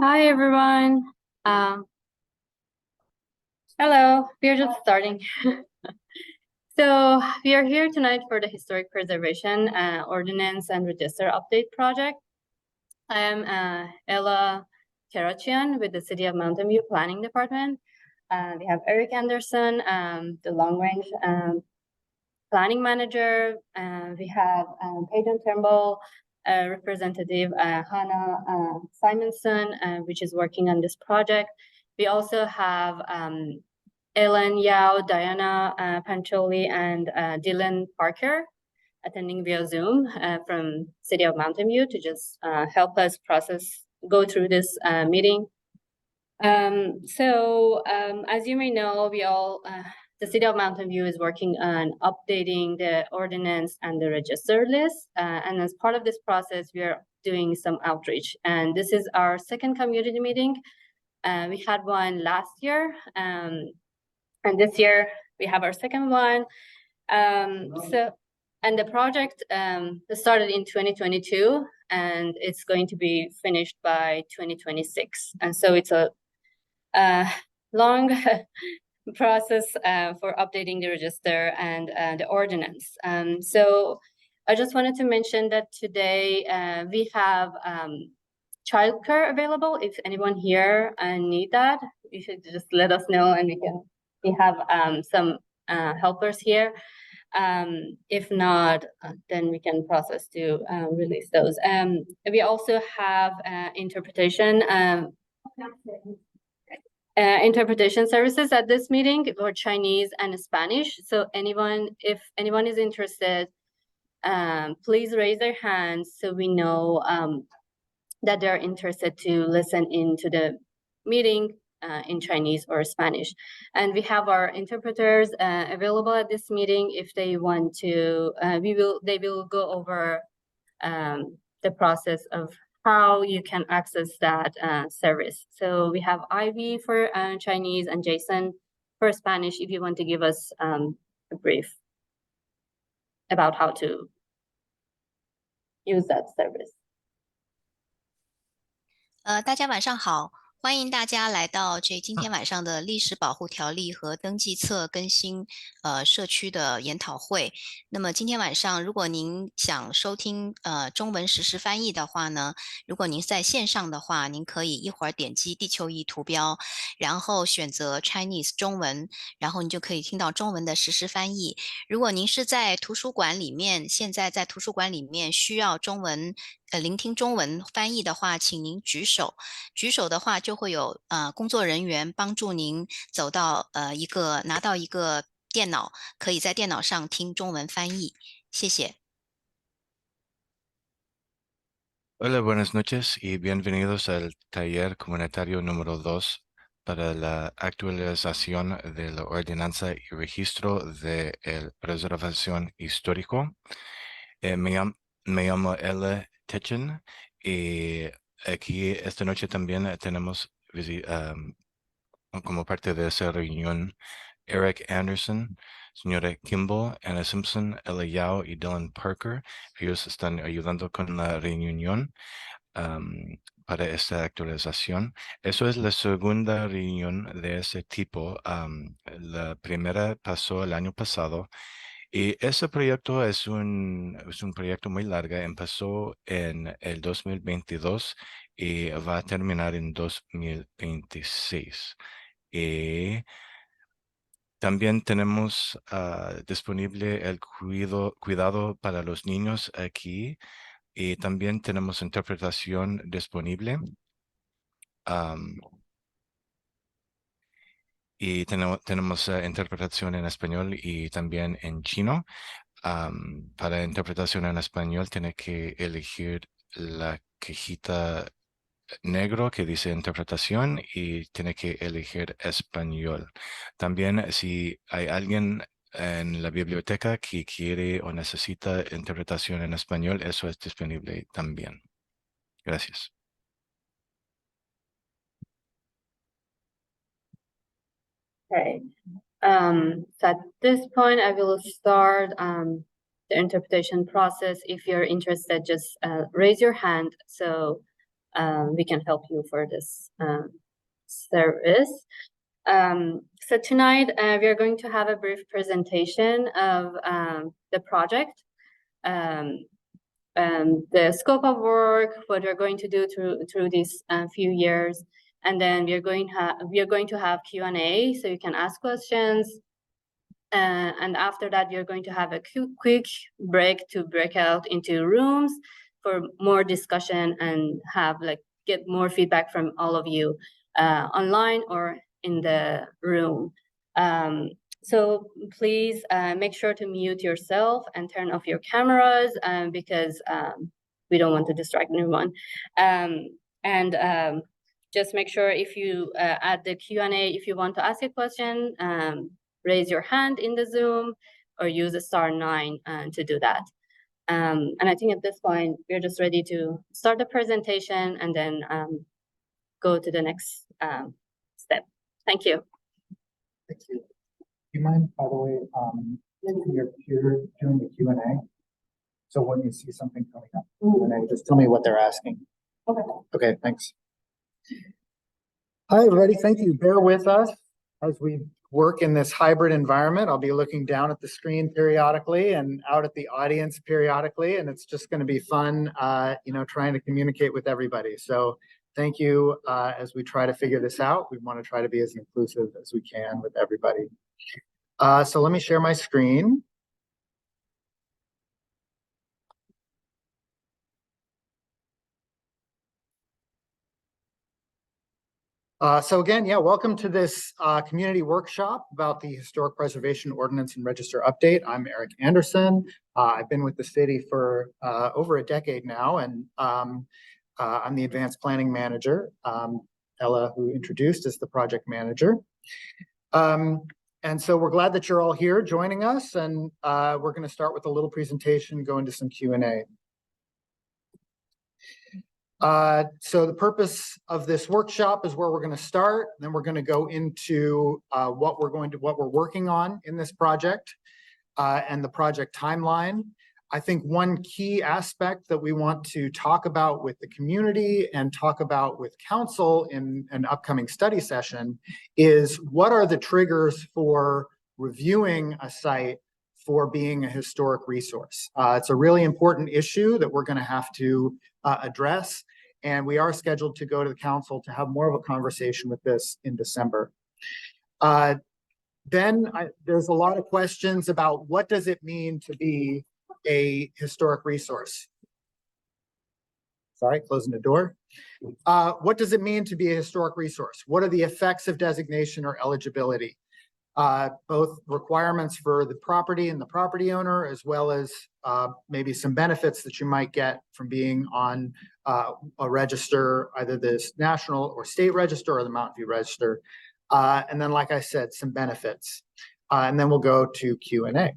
Hi, everyone. Hello, we are just starting. So we are here tonight for the Historic Preservation Ordinance and Register Update Project. I am Ella Karachian with the City of Mountain View Planning Department. We have Eric Anderson, the Long Range Planning Manager. We have Peyton Turnbull, Representative Hannah Simonson, which is working on this project. We also have Ellen Yao, Diana Pancholi, and Dylan Parker attending via Zoom from City of Mountain View to just help us go through this meeting. As you may know, the City of Mountain View is working on updating the ordinance and the register list. And as part of this process, we are doing some outreach. And this is our second community meeting. We had one last year. And this year we have our second one. And the project started in 2022, and it's going to be finished by 2026. And so it's a long process for updating the register and the ordinance. So I just wanted to mention that today we have childcare available. If anyone here need that, you should just let us know, and we have some helpers here. If not, then we can process to release those. We also have interpretation services at this meeting for Chinese and Spanish. So if anyone is interested, please raise their hands so we know that they're interested to listen into the meeting in Chinese or Spanish. And we have our interpreters available at this meeting. If they want to, they will go over the process of how you can access that service. So we have Ivy for Chinese and Jason for Spanish, if you want to give us a brief about how to use that service. 大家晚上好，欢迎大家来到今天晚上的历史保护条例和登记册更新社区的研讨会。那么今天晚上，如果您想收听中文实时翻译的话呢，如果您在线上的话，您可以一会儿点击地球仪图标，然后选择 Chinese 中文，然后你就可以听到中文的实时翻译。如果您是在图书馆里面，现在在图书馆里面需要聆听中文翻译的话，请您举手。举手的话，就会有工作人员帮助您走到拿到一个电脑，可以在电脑上听中文翻译。谢谢。Hola, buenas noches y bienvenidos al taller comunitario número 2 para la actualización de la ordenanza y registro de preservación histórico. Me llamo Ella Techen y aquí esta noche también tenemos como parte de esa reunión Eric Anderson, señora Kimball, Anna Simpson, Ella Yao y Dylan Parker. Ellos están ayudando con la reunión para esta actualización. Eso es la segunda reunión de ese tipo. La primera pasó el año pasado. Y ese proyecto es un proyecto muy largo. Empezó en el 2022 y va a terminar en 2026. Y también tenemos disponible el cuidado para los niños aquí y también tenemos interpretación disponible. Y tenemos interpretación en español y también en chino. Para interpretación en español tiene que elegir la cajita negro que dice interpretación y tiene que elegir español. También si hay alguien en la biblioteca que quiere o necesita interpretación en español, eso es disponible también. Gracias. Okay. So at this point, I will start the interpretation process. If you're interested, just raise your hand so we can help you for this service. So tonight we are going to have a brief presentation of the project, the scope of work, what we're going to do through these few years, and then we are going to have Q&A, so you can ask questions. And after that, we are going to have a quick break to break out into rooms for more discussion and get more feedback from all of you online or in the room. So please make sure to mute yourself and turn off your cameras because we don't want to distract anyone. Just make sure if you at the Q&A, if you want to ask a question, raise your hand in the Zoom or use *9 to do that. And I think at this point, we're just ready to start the presentation and then go to the next step. Thank you. Thank you. Do you mind, by the way, you're doing the Q&A? So when you see something coming up, Q&A, just tell me what they're asking. Okay. Okay, thanks. Hi, everybody. Thank you. Bear with us as we work in this hybrid environment. I'll be looking down at the screen periodically and out at the audience periodically, and it's just going to be fun, trying to communicate with everybody. So thank you. As we try to figure this out, we want to try to be as inclusive as we can with everybody. So let me share my screen. So again, welcome to this community workshop about the Historic Preservation Ordinance and Register update. I'm Eric Anderson. I've been with the city for over a decade now, and I'm the advanced planning manager. Ella, who introduced, is the project manager. And so we're glad that you're all here joining us, and we're going to start with a little presentation, go into some Q&A. So the purpose of this workshop is where we're going to start. Then we're going to go into what we're working on in this project and the project timeline. I think one key aspect that we want to talk about with the community and talk about with council in an upcoming study session is what are the triggers for reviewing a site for being a historic resource. It's a really important issue that we're going to have to address, and we are scheduled to go to the council to have more of a conversation with this in December. There's a lot of questions about what does it mean to be a historic resource? Sorry, closing the door. What does it mean to be a historic resource? What are the effects of designation or eligibility? Both requirements for the property and the property owner, as well as maybe some benefits that you might get from being on a register, either this national or state register or the Mountain View Register. And then, like I said, some benefits. And then we'll go to Q&A.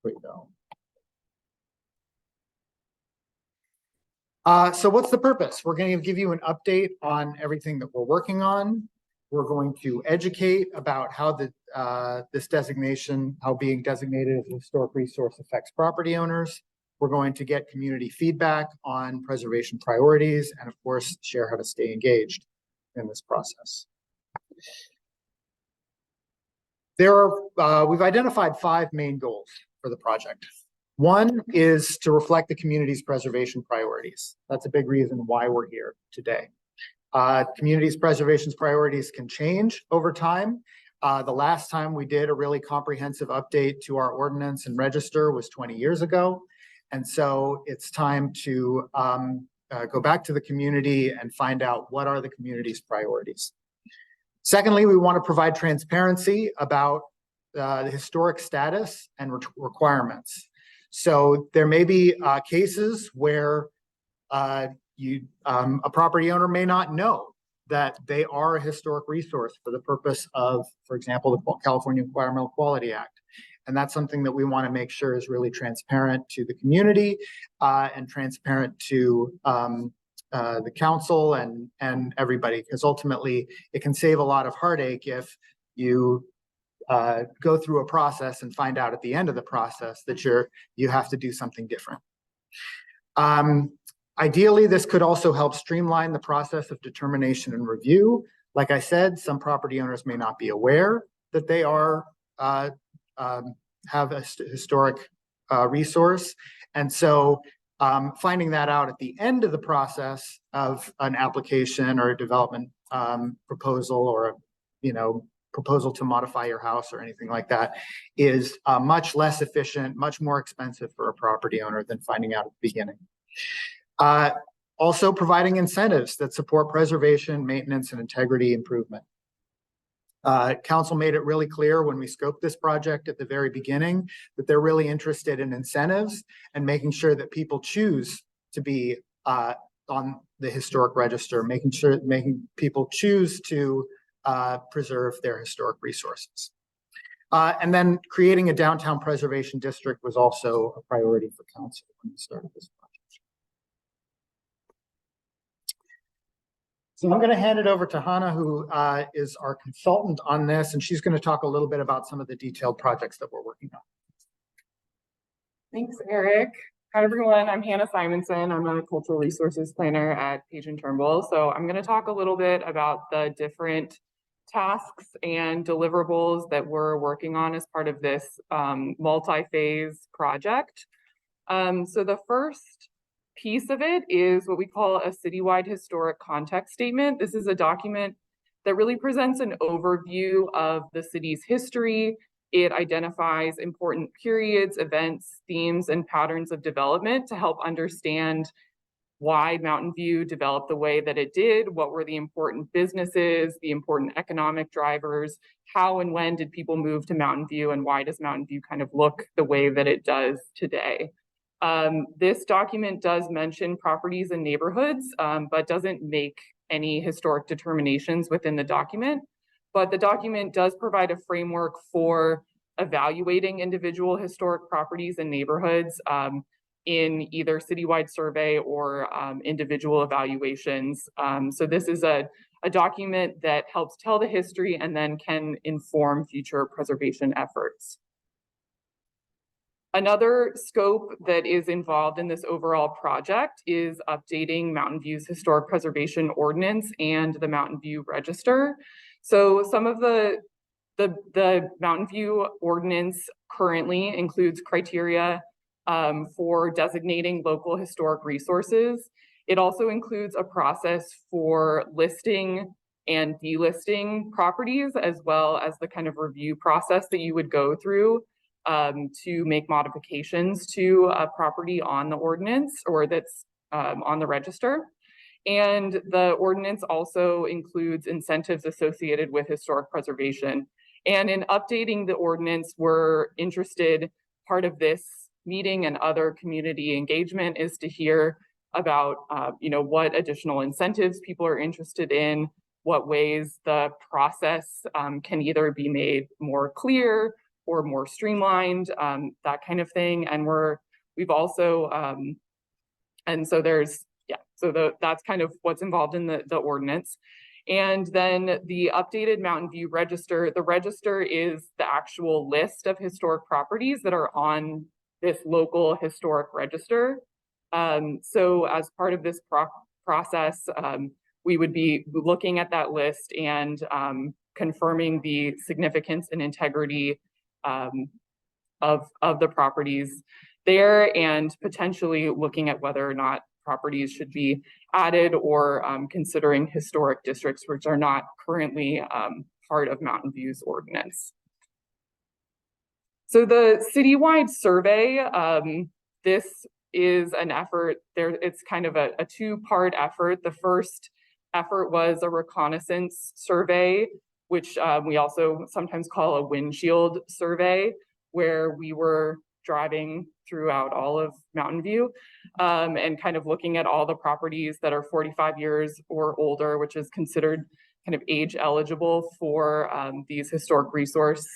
Here we go. So what's the purpose? We're going to give you an update on everything that we're working on. We're going to educate about how this designation, how being designated as a historic resource affects property owners. We're going to get community feedback on preservation priorities and, of course, share how to stay engaged in this process. We've identified 5 main goals for the project. One is to reflect the community's preservation priorities. That's a big reason why we're here today. Community's preservation priorities can change over time. The last time we did a really comprehensive update to our ordinance and register was 20 years ago. And so it's time to go back to the community and find out what are the community's priorities. Secondly, we want to provide transparency about the historic status and requirements. So there may be cases where a property owner may not know that they are a historic resource for the purpose of, for example, the California Environmental Quality Act. And that's something that we want to make sure is really transparent to the community and transparent to the council and everybody, because ultimately it can save a lot of heartache if you go through a process and find out at the end of the process that you have to do something different. Ideally, this could also help streamline the process of determination and review. Like I said, some property owners may not be aware that they are have a historic resource. And so finding that out at the end of the process of an application or a development proposal or proposal to modify your house or anything like that is much less efficient, much more expensive for a property owner than finding out at the beginning. Also providing incentives that support preservation, maintenance, and integrity improvement. Council made it really clear when we scoped this project at the very beginning that they're really interested in incentives and making sure that people choose to be on the historic register, making people choose to preserve their historic resources. And then creating a downtown preservation district was also a priority for council when we started this project. So I'm going to hand it over to Hannah, who is our consultant on this, and she's going to talk a little bit about some of the detailed projects that we're working on. Thanks, Eric. Hi, everyone. I'm Hannah Simonson. I'm a cultural resources planner at Page & Turnbull. So I'm going to talk a little bit about the different tasks and deliverables that we're working on as part of this multi-phase project. So the first piece of it is what we call a citywide historic context statement. This is a document that really presents an overview of the city's history. It identifies important periods, events, themes, and patterns of development to help understand why Mountain View developed the way that it did, what were the important businesses, the important economic drivers, how and when did people move to Mountain View, and why does Mountain View kind of look the way that it does today. This document does mention properties and neighborhoods, but doesn't make any historic determinations within the document. But the document does provide a framework for evaluating individual historic properties and neighborhoods in either citywide survey or individual evaluations. So this is a document that helps tell the history and then can inform future preservation efforts. Another scope that is involved in this overall project is updating Mountain View's historic preservation ordinance and the Mountain View Register. So some of the Mountain View ordinance currently includes criteria for designating local historic resources. It also includes a process for listing and delisting properties, as well as the kind of review process that you would go through to make modifications to a property on the ordinance or that's on the register. And the ordinance also includes incentives associated with historic preservation. And in updating the ordinance, we're interested, part of this meeting and other community engagement is to hear about what additional incentives people are interested in, what ways the process can either be made more clear or more streamlined, that kind of thing. And we've also, and so there's, that's kind of what's involved in the ordinance. And then the updated Mountain View Register, the register is the actual list of historic properties that are on this local historic register. So as part of this process, we would be looking at that list and confirming the significance and integrity of the properties there, and potentially looking at whether or not properties should be added or considering historic districts which are not currently part of Mountain View's ordinance. So the citywide survey, this is an effort it's kind of a two-part effort. The first effort was a reconnaissance survey, which we also sometimes call a windshield survey, where we were driving throughout all of Mountain View and kind of looking at all the properties that are 45 years or older, which is considered kind of age eligible for these historic resource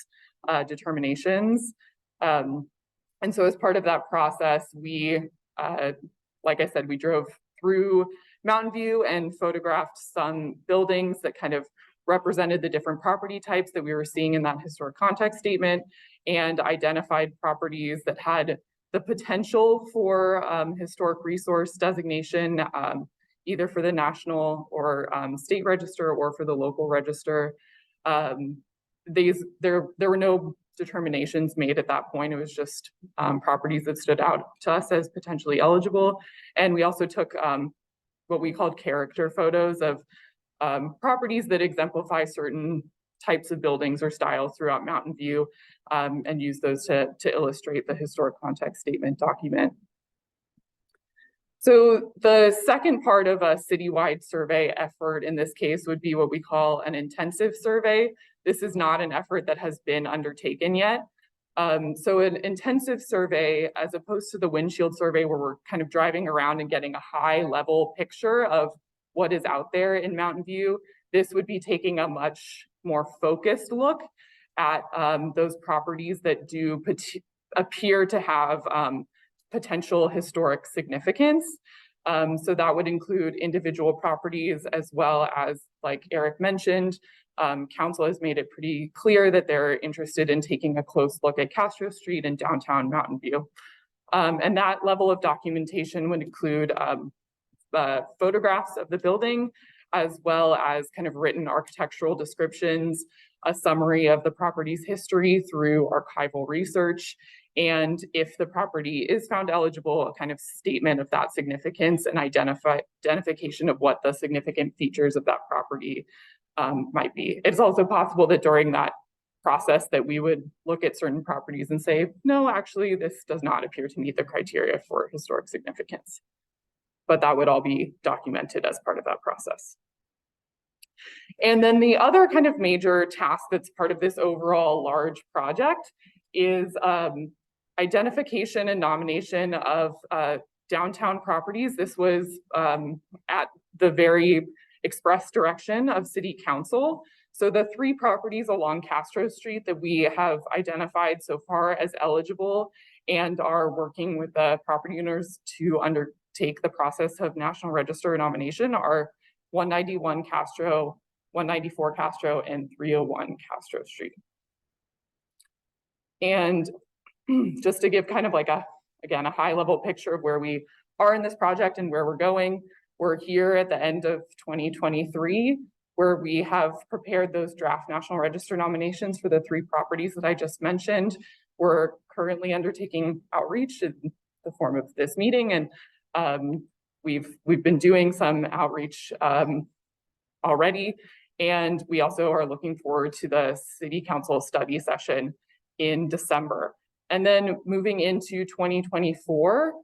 determinations. And so as part of that process, we, like I said, we drove through Mountain View and photographed some buildings that kind of represented the different property types that we were seeing in that historic context statement, and identified properties that had the potential for historic resource designation, either for the national or state register or for the local register. There were no determinations made at that point. It was just properties that stood out to us as potentially eligible. And we also took what we called character photos of properties that exemplify certain types of buildings or styles throughout Mountain View, and use those to illustrate the historic context statement document. So the second part of a citywide survey effort in this case would be what we call an intensive survey. This is not an effort that has been undertaken yet. So an intensive survey, as opposed to the windshield survey where we're kind of driving around and getting a high level picture of what is out there in Mountain View, this would be taking a much more focused look at those properties that do appear to have potential historic significance. So that would include individual properties as well as, like Eric mentioned, council has made it pretty clear that they're interested in taking a close look at Castro Street and downtown Mountain View. And that level of documentation would include photographs of the building, as well as kind of written architectural descriptions, a summary of the property's history through archival research, and if the property is found eligible, a kind of statement of that significance and identification of what the significant features of that property might be. It's also possible that during that process that we would look at certain properties and say, no, actually, this does not appear to meet the criteria for historic significance. But that would all be documented as part of that process. And then the other kind of major task that's part of this overall large project is identification and nomination of downtown properties. This was at the very express direction of City Council. So the 3 properties along Castro Street that we have identified so far as eligible and are working with the property owners to undertake the process of National Register nomination are 191 Castro, 194 Castro, and 301 Castro Street. And just to give kind of like again, a high level picture of where we are in this project and where we're going, we're here at the end of 2023, where we have prepared those draft National Register nominations for the 3 properties that I just mentioned. We're currently undertaking outreach in the form of this meeting, and we've been doing some outreach already, and we also are looking forward to the City Council study session in December. And then moving into 2024,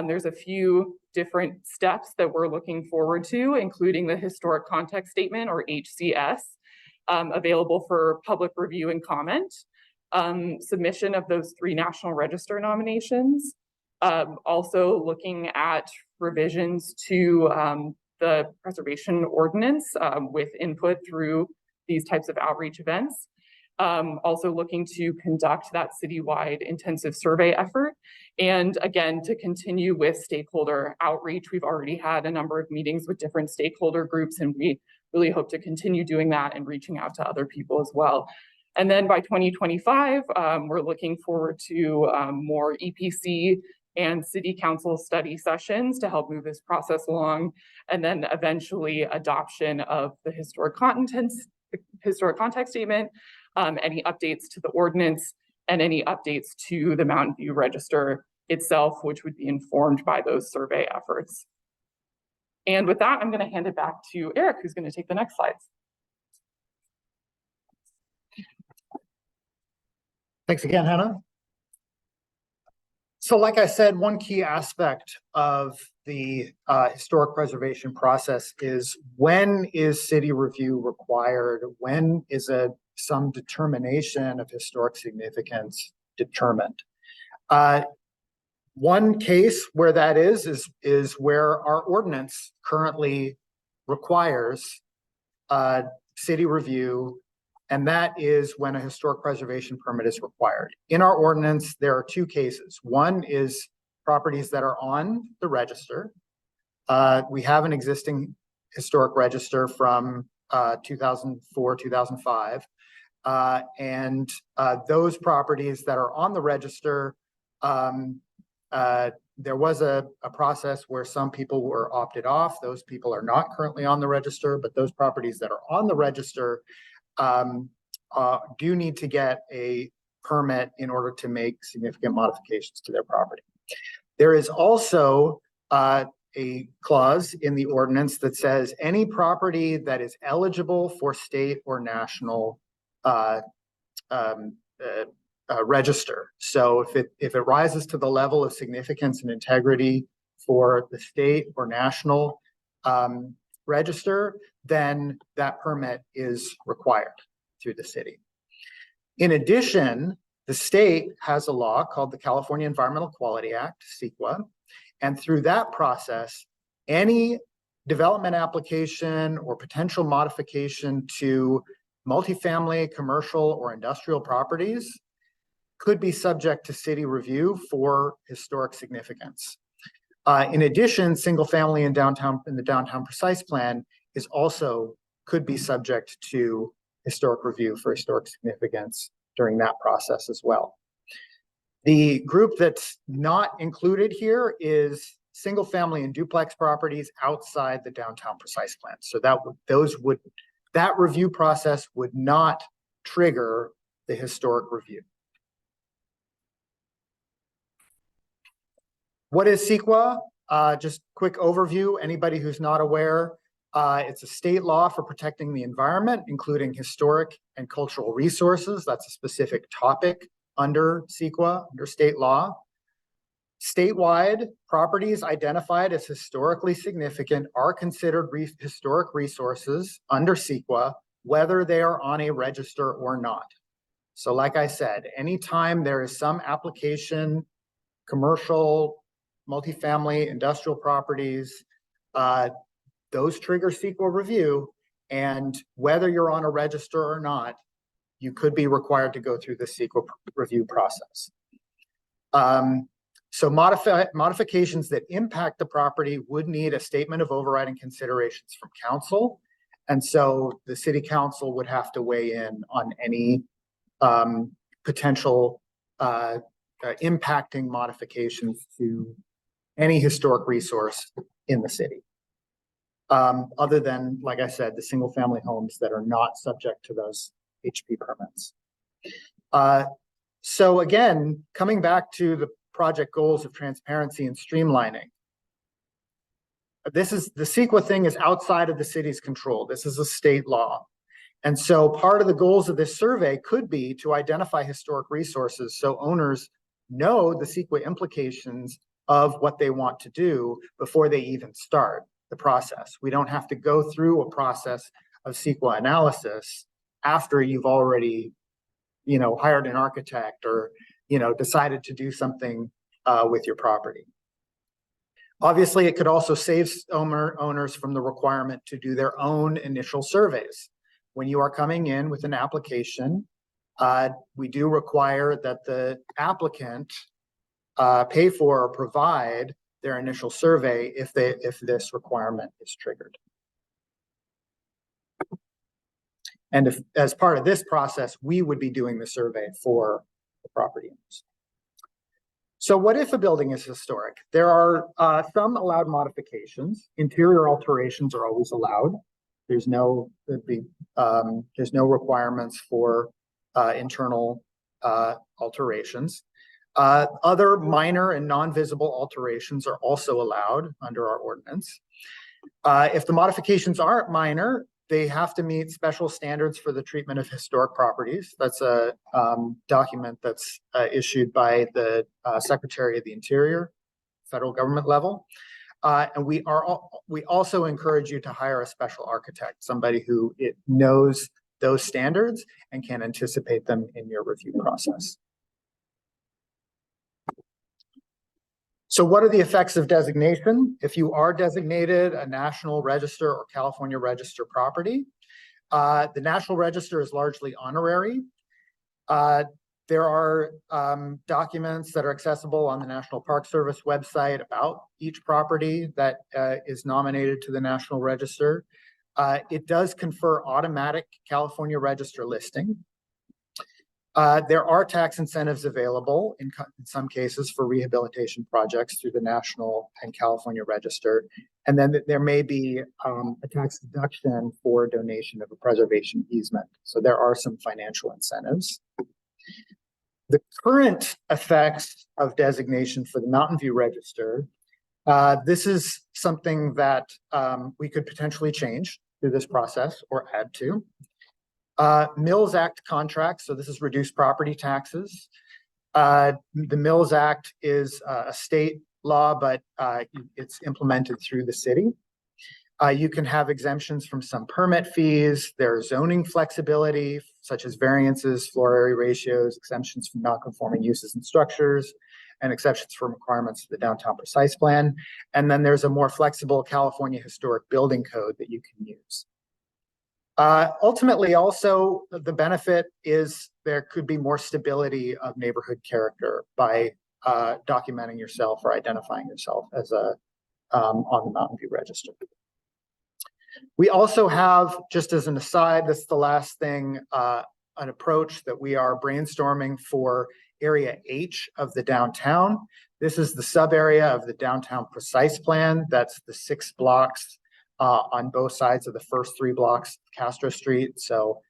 there's a few different steps that we're looking forward to, including the Historic Context Statement, or HCS, available for public review and comment, submission of those 3 National Register nominations, also looking at revisions to the preservation ordinance with input through these types of outreach events. Also looking to conduct that citywide intensive survey effort. And again, to continue with stakeholder outreach. We've already had a number of meetings with different stakeholder groups, and we really hope to continue doing that and reaching out to other people as well. And then by 2025, we're looking forward to more EPC and City Council study sessions to help move this process along. And then eventually adoption of the historic context statement, any updates to the ordinance, and any updates to the Mountain View Register itself, which would be informed by those survey efforts. And with that, I'm going to hand it back to Eric, who's going to take the next slides. Thanks again, Hannah. So like I said, one key aspect of the historic preservation process is, when is city review required? When is some determination of historic significance determined? One case where that is where our ordinance currently requires city review, and that is when a historic preservation permit is required. In our ordinance, there are 2 cases. One is properties that are on the register, We have an existing historic register from 2004, 2005. And those properties that are on the register, there was a process where some people were opted off. Those people are not currently on the register, but those properties that are on the register do need to get a permit in order to make significant modifications to their property. There is also a clause in the ordinance that says any property that is eligible for state or national register. So if it rises to the level of significance and integrity for the state or national register, then that permit is required through the city. In addition, the state has a law called the California Environmental Quality Act, CEQA, and through that process, any development application or potential modification to multifamily, commercial, or industrial properties could be subject to city review for historic significance. In addition, single family in the downtown precise plan is also could be subject to historic review for historic significance during that process as well. The group that's not included here is single family and duplex properties outside the downtown precise plan. So that review process would not trigger the historic review. What is CEQA? Just quick overview. Anybody who's not aware, it's a state law for protecting the environment, including historic and cultural resources. That's a specific topic under CEQA, under state law. Statewide, properties identified as historically significant are considered historic resources under CEQA, whether they are on a register or not. So like I said, anytime there is some application, commercial, multifamily, industrial properties, those trigger CEQA review, and whether you're on a register or not, you could be required to go through the CEQA review process. So modifications that impact the property would need a statement of overriding considerations from council. And so the city council would have to weigh in on any potential impacting modifications to any historic resource in the city. Other than, like I said, the single family homes that are not subject to those HP permits. So again, coming back to the project goals of transparency and streamlining. The CEQA thing is outside of the city's control. This is a state law. And so part of the goals of this survey could be to identify historic resources so owners know the CEQA implications of what they want to do before they even start the process. We don't have to go through a process of CEQA analysis after you've already, hired an architect or, decided to do something with your property. Obviously, it could also save owners from the requirement to do their own initial surveys. When you are coming in with an application, we do require that the applicant pay for or provide their initial survey if this requirement is triggered. And if, as part of this process, we would be doing the survey for the property owners. So what if a building is historic? There are some allowed modifications. Interior alterations are always allowed. There's no requirements for internal alterations. Other minor and non-visible alterations are also allowed under our ordinance. If the modifications aren't minor, they have to meet special standards for the treatment of historic properties. That's a document that's issued by the Secretary of the Interior, federal government level. And we also encourage you to hire a special architect, somebody who knows those standards and can anticipate them in your review process. So what are the effects of designation? If you are designated a National Register or California Register property, the National Register is largely honorary. There are documents that are accessible on the National Park Service website about each property that is nominated to the National Register. It does confer automatic California Register listing. There are tax incentives available in some cases for rehabilitation projects through the National and California Register. And then there may be a tax deduction for donation of a preservation easement. So there are some financial incentives. The current effects of designation for the Mountain View Register, this is something that we could potentially change through this process or add to. Mills Act contracts, so this is reduced property taxes. The Mills Act is a state law, but it's implemented through the city. You can have exemptions from some permit fees. There's zoning flexibility, such as variances, floor area ratios, exemptions from non-conforming uses and structures, and exceptions from requirements of the Downtown Precise Plan. And then there's a more flexible California Historic Building Code that you can use. Ultimately, also, the benefit is there could be more stability of neighborhood character by documenting yourself or identifying yourself as on the Mountain View Register. We also have, just as an aside, this is the last thing, an approach that we are brainstorming for Area H of the downtown. This is the sub area of the Downtown Precise Plan. That's the 6 blocks on both sides of the first 3 blocks of Castro Street. So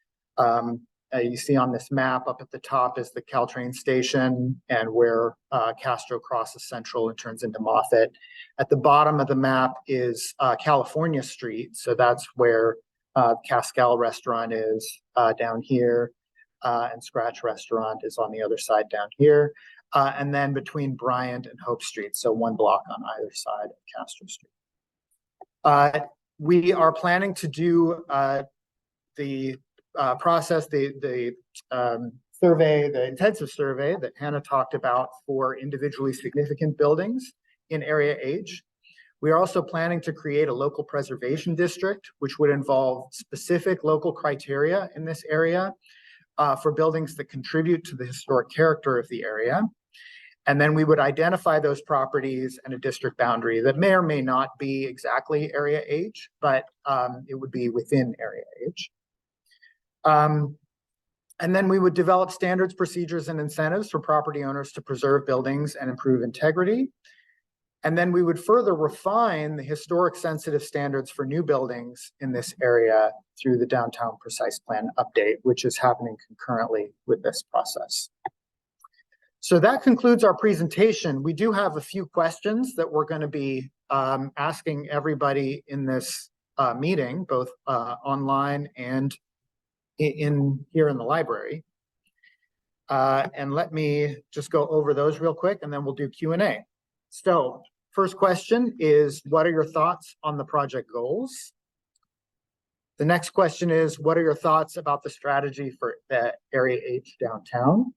you see on this map up at the top is the Caltrain station and where Castro crosses Central and turns into Moffett. At the bottom of the map is California Street. So that's where Cascal Restaurant is down here, and Scratch Restaurant is on the other side down here. And then between Bryant and Hope Street, so 1 block on either side of Castro Street. We are planning to do the process, the survey, the intensive survey that Hannah talked about for individually significant buildings in Area H. We are also planning to create a local preservation district, which would involve specific local criteria in this area for buildings that contribute to the historic character of the area. And then we would identify those properties and a district boundary that may or may not be exactly Area H, but it would be within Area H. And then we would develop standards, procedures, and incentives for property owners to preserve buildings and improve integrity. And then we would further refine the historic sensitive standards for new buildings in this area through the Downtown Precise Plan update, which is happening concurrently with this process. So that concludes our presentation. We do have a few questions that we're going to be asking everybody in this meeting, both online and here in the library. And let me just go over those real quick, and then we'll do Q&A. So first question is, what are your thoughts on the project goals? The next question is, what are your thoughts about the strategy for the Area H downtown?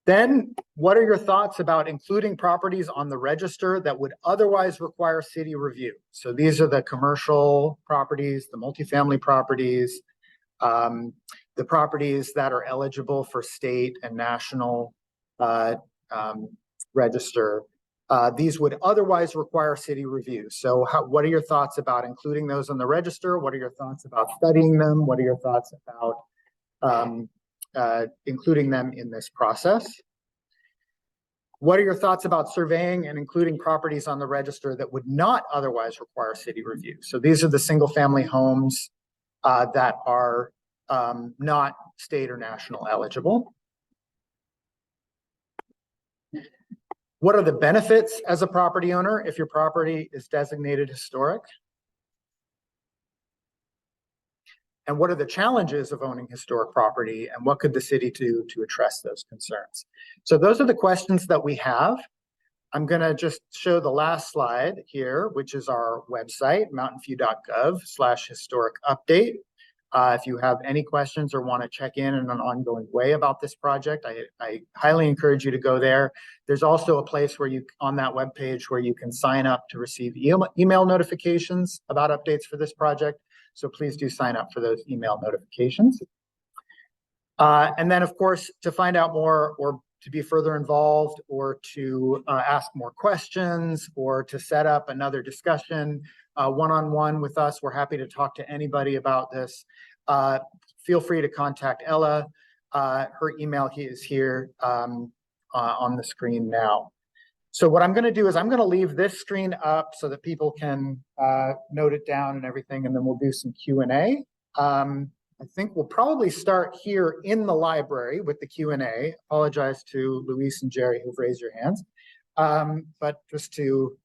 Then, what are your thoughts about including properties on the register that would otherwise require city review? So these are the commercial properties, the multifamily properties, the properties that are eligible for state and national register. These would otherwise require city review. So what are your thoughts about including those on the register? What are your thoughts about studying them? What are your thoughts about including them in this process? What are your thoughts about surveying and including properties on the register that would not otherwise require city review? So these are the single family homes that are not state or national eligible. What are the benefits as a property owner if your property is designated historic? And what are the challenges of owning historic property, and what could the city do to address those concerns? So those are the questions that we have. I'm going to just show the last slide here, which is our website, mountainview.gov/historic update. If you have any questions or want to check in an ongoing way about this project, I highly encourage you to go there. There's also a place where on that webpage where you can sign up to receive email notifications about updates for this project. So please do sign up for those email notifications. And then, of course, to find out more or to be further involved or to ask more questions or to set up another discussion one-on-one with us, we're happy to talk to anybody about this. Feel free to contact Ella. Her email is here on the screen now. So what I'm going to do is I'm going to leave this screen up so that people can note it down and everything, and then we'll do some Q&A. I think we'll probably start here in the library with the Q&A. Apologize to Luis and Jerry who've raised your hands. But just to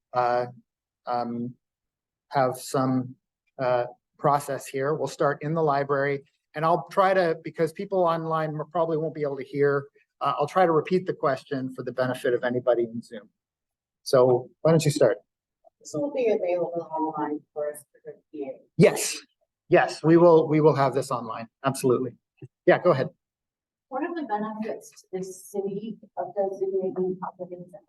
have some process here, we'll start in the library. And I'll try to, because people online probably won't be able to hear, I'll try to repeat the question for the benefit of anybody in Zoom. So why don't you start? This will be available online for us to review. Yes. Yes, we will have this online. Absolutely. Yeah, go ahead. What are the benefits to the city of designating properties as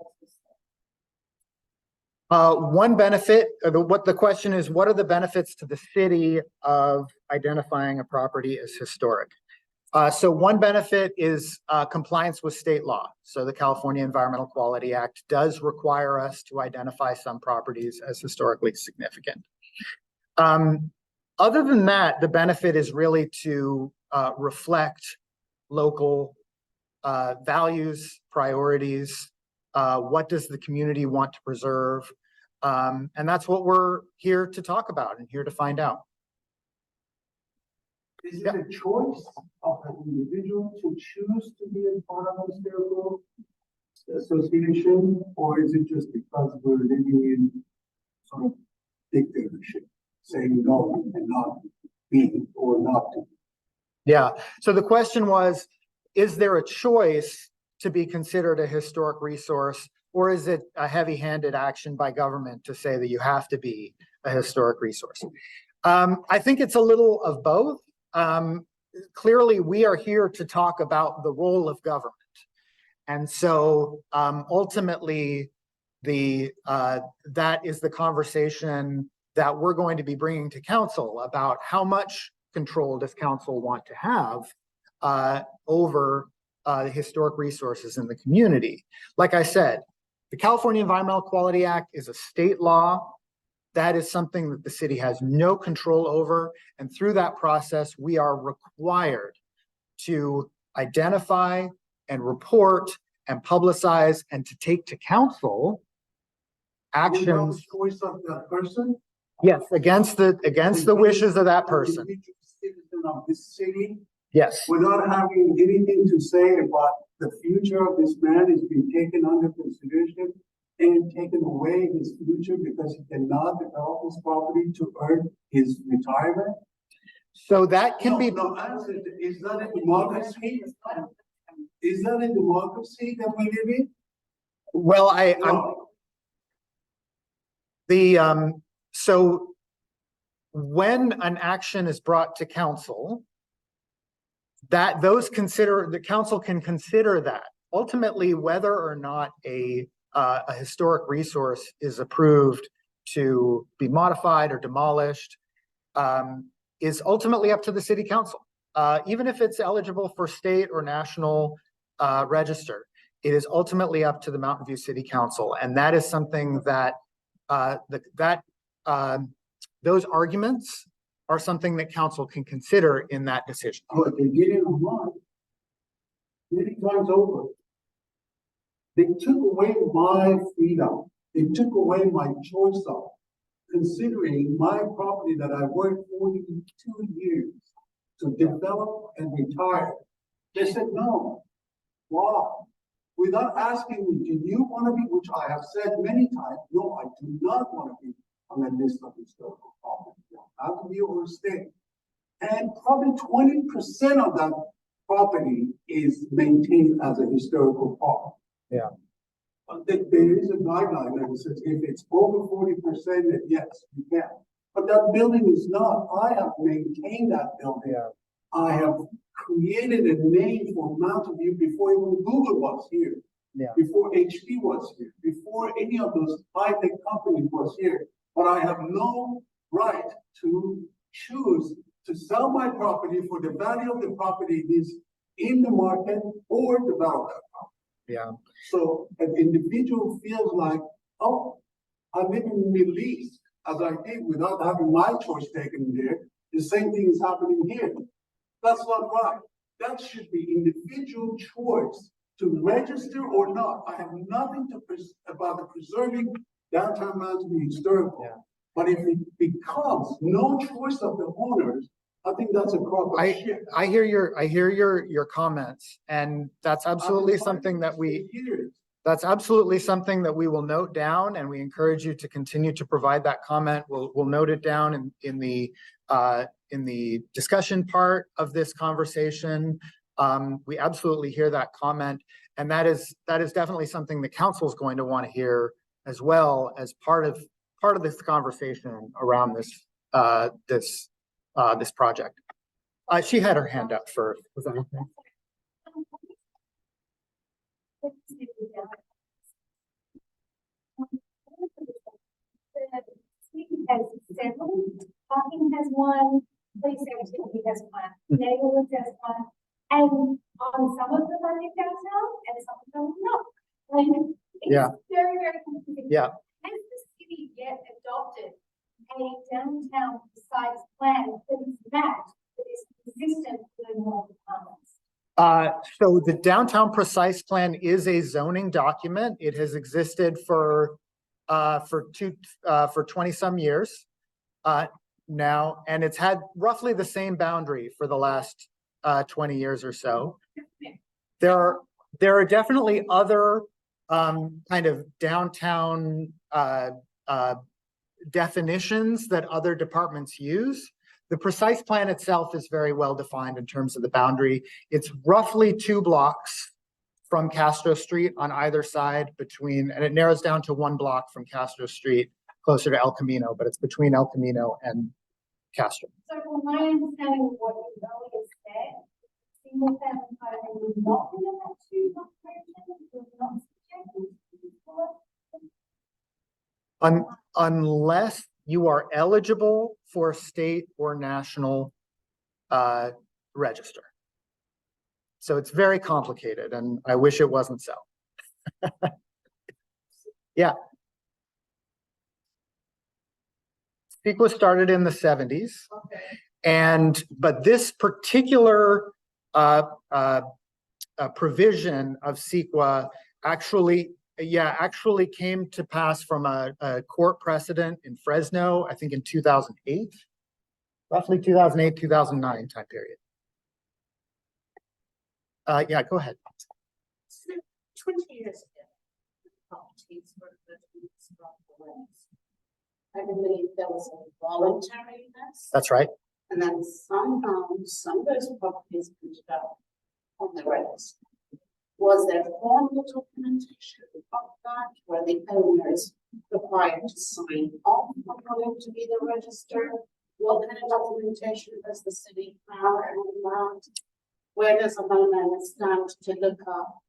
One benefit, what the question is, what are the benefits to the city of identifying a property as historic? So one benefit is compliance with state law. So the California Environmental Quality Act does require us to identify some properties as historically significant. Other than that, the benefit is really to reflect local values, priorities, what does the community want to preserve? And that's what we're here to talk about and here to find out. Is it a choice of an individual to choose to be a part of a historical association, or is it just because we're living in sort of dictatorship, saying no and not be or not to? Yeah, so the question was, is there a choice to be considered a historic resource, or is it a heavy-handed action by government to say that you have to be a historic resource? I think it's a little of both. Clearly, we are here to talk about the role of government. And so ultimately, that is the conversation that we're going to be bringing to council about how much control does council want to have over the historic resources in the community. Like I said, the California Environmental Quality Act is a state law. That is something that the city has no control over. And through that process, we are required to identify and report and publicize and to take to council actions. Without the choice of that person? Yes, against the wishes of that person. Citizen of this city, Yes. without having anything to say about the future of this man is being taken under consideration and taken away his future because he cannot develop his property to earn his retirement. So that can be. No, answer, is that a democracy? Is that a democracy that we live in? Well, No. So when an action is brought to council, the council can consider that. Ultimately, whether or not a historic resource is approved to be modified or demolished is ultimately up to the city council. Even if it's eligible for state or national register, it is ultimately up to the Mountain View City Council. And that is something that those arguments are something that council can consider in that decision. But they did it online many times over. They took away my freedom. They took away my choice of considering my property that I worked 42 years to develop and retire. They said, no. Wow. Without asking me, do you want to be, which I have said many times, no, I do not want to be on the list of historical property. Out of your state. And probably 20% of that property is maintained as a historical park. Yeah. But there is a guideline that says if it's over 40%, then yes, you can. But that building is not. I have maintained that building. Yeah. I have created a name for Mountain View before even Google was here. Yeah. Before HP was here. Before any of those high-tech companies was here. But I have no right to choose to sell my property for the value of the property is in the market or develop that property. Yeah. So an individual feels like, oh, I'm living in the Middle East, as I did without having my choice taken there. The same thing is happening here. That's not right. That should be individual choice to register or not. I have nothing to about the preserving downtown Mountain View historical. Yeah. But if it becomes no choice of the owners, I think that's a crock of shit. I hear your comments, and that's absolutely something that that's absolutely something that we will note down, and we encourage you to continue to provide that comment. We'll note it down in the discussion part of this conversation. We absolutely hear that comment, and that is definitely something the council is going to want to hear as well as part of this conversation around this project. She had her hand up first. Was that okay? Has several, parking has one, police activity has one, neighborhoods has one, and on some of the money downtown and some of them not. Like, Yeah. it's very, very confusing. Yeah. Has the city yet adopted a downtown size plan that is matched, that is consistent with more departments? So the downtown precise plan is a zoning document. It has existed for 20 some years now, and it's had roughly the same boundary for the last 20 years or so. There are definitely other kind of downtown definitions that other departments use. The precise plan itself is very well defined in terms of the boundary. It's roughly 2 blocks from Castro Street on either side and it narrows down to 1 block from Castro Street closer to El Camino, but it's between El Camino and Castro. So from my understanding of what you earlier said, single family home would not be in that 2 block region, would not subject to Unless you are eligible for state or national register. So it's very complicated, and I wish it wasn't so. Yeah. CEQA started in the 70s. But this particular provision of CEQA actually came to pass from a court precedent in Fresno, I think in 2008, roughly 2008, 2009 time period. Yeah, go ahead. 20 years ago, properties were I believe there was a voluntary list. That's right. And then somehow some of those properties ended up on the register. Was there formal documentation of that where the owner is required to sign off on going to be the register? What kind of documentation does the city have on that? Where does a homeowner stand to look up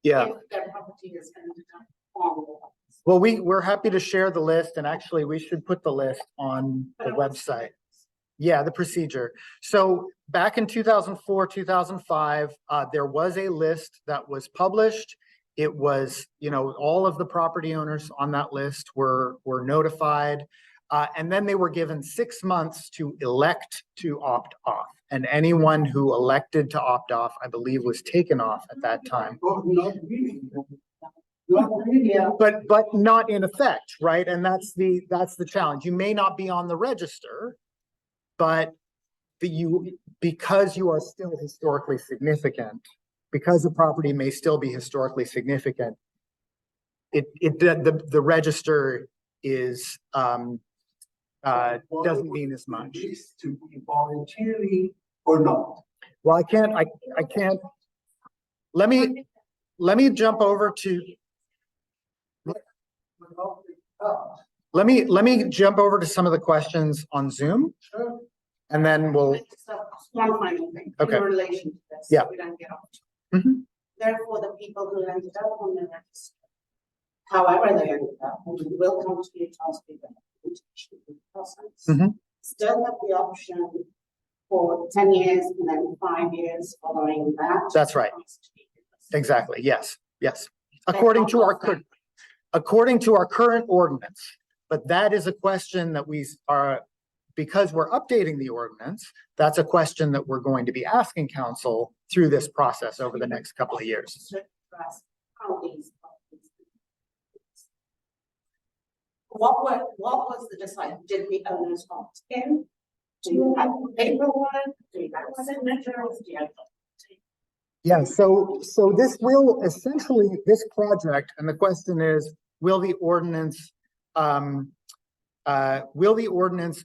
Yeah. if their property is ended up on the list? Well, we're happy to share the list, and actually we should put the list on the website. Yeah, the procedure. So back in 2004, 2005, there was a list that was published. It was, all of the property owners on that list were notified. And then they were given 6 months to elect to opt off. And anyone who elected to opt off, I believe, was taken off at that time. Oh, not really. Not really. But not in effect, right? And that's the challenge. You may not be on the register, but because you are still historically significant, because the property may still be historically significant, the register is doesn't mean as much. To be voluntarily or not. Well, I can't. Let me jump over to. Let me jump over to some of the questions on Zoom, Sure. and then we'll. One final thing. Okay. In relation to this. Yeah. We don't get off. Mhm. Therefore, the people who ended up on the register, however they ended up, will come to you to ask you the process. Mhm. Still have the option for 10 years and then 5 years following that. That's right. Exactly, yes, yes. According to our current ordinance. But that is a question that we are, because we're updating the ordinance, that's a question that we're going to be asking council through this process over the next couple of years. How these properties. What was the decision? Did the owners opt in? Do you have paperwork? Do you have signatures? Do you have? Yeah, so this will essentially, this project, and the question is, will the ordinance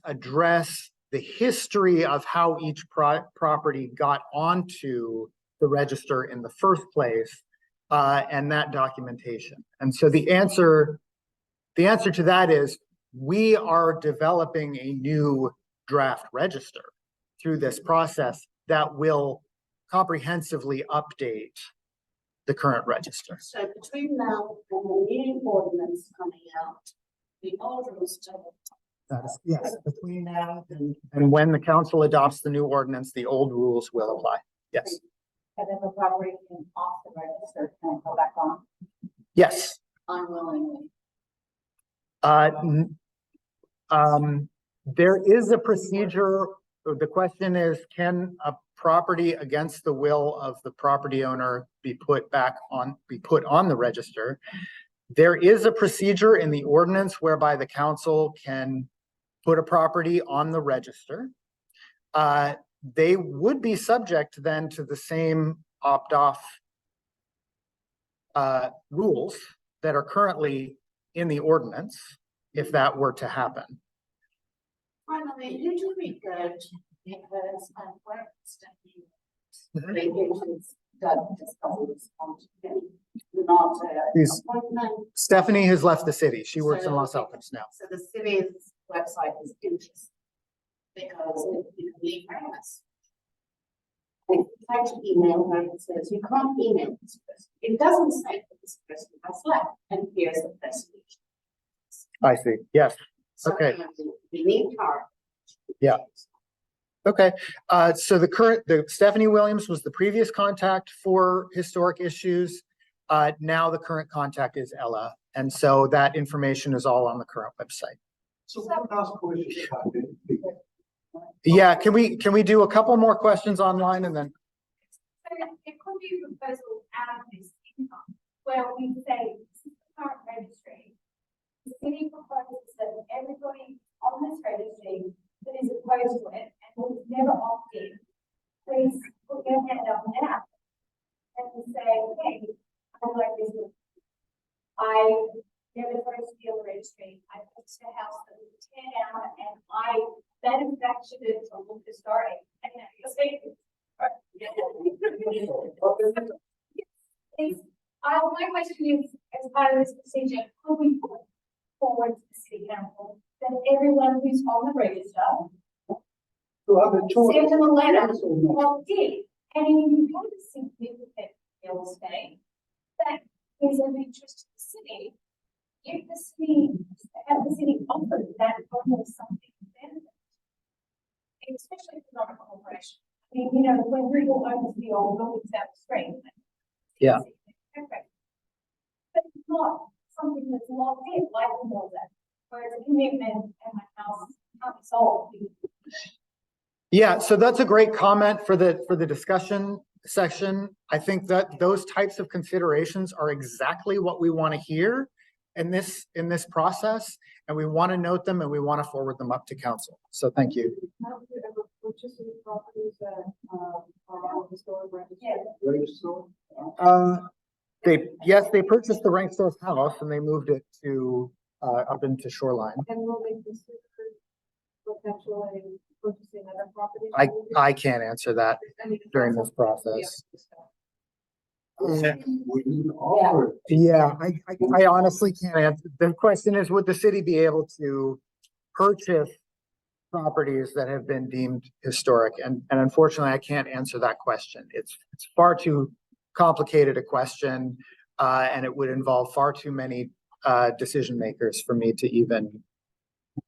address the history of how each property got onto the register in the first place, and that documentation? And so the answer to that is, we are developing a new draft register through this process that will comprehensively update the current register. So between now and the new ordinance coming out, the old rules still. That is, yes, between now and when the council adopts the new ordinance, the old rules will apply. Yes, And then the property can off the register and go back on yes. unwillingly. There is a procedure. The question is, can a property against the will of the property owner be put on the register? There is a procedure in the ordinance whereby the council can put a property on the register. They would be subject then to the same opt-off rules that are currently in the ordinance, if that were to happen. Finally, you do be good because I'm quite Stephanie. Not Yes. appointment. Stephanie has left the city. She works in So- Los Altos now. So the city's website is interesting because you can leave us. I tried to email her and it says, you can't email this person. It doesn't say that this person has left, and here's the resolution. I see. Yes. So Okay. we need her. Yeah. Okay. So the Stephanie Williams was the previous contact for historic issues. Now the current contact is Ella. And so that information is all on the current website. So one last question about it. Yeah, can we do a couple more questions online and then? So it could be a proposal out of this income, where we say, this is the current registry. The city proposes that everybody on this registry that is opposed to it and will never opt in, please put your hand up now. And say, hey, I like this. I never supposed to be on the registry. I purchased a house that was tear down and I manufactured it to look historic. And you're saying, my question is, as part of this procedure, could we put forward to the city council that everyone who's on the register To have a choice. send them a letter, Yes or no? well, did, and if you have a significant real estate that is of interest to the city, if the city offered that almost something benefit, especially if it's not a corporation. I mean, you know, when Regal owns the old buildings down the street. Yeah. Okay. But it's not something that's locked in, like a mortgage, where it's a commitment and my house can't be sold. Yeah, so that's a great comment for the discussion section. I think that those types of considerations are exactly what we want to hear in this process, and we want to note them and we want to forward them up to council. So thank you. Have you ever purchased any properties that are on historic register? Yeah. Register? They purchased the Ranksdorf house and they moved it to up into Shoreline. And will they consider potentially purchasing other properties? I can't answer that during this process. We need to offer. Yeah, I honestly can't answer. The question is, would the city be able to purchase properties that have been deemed historic? And unfortunately, I can't answer that question. It's far too complicated a question, and it would involve far too many decision makers for me to even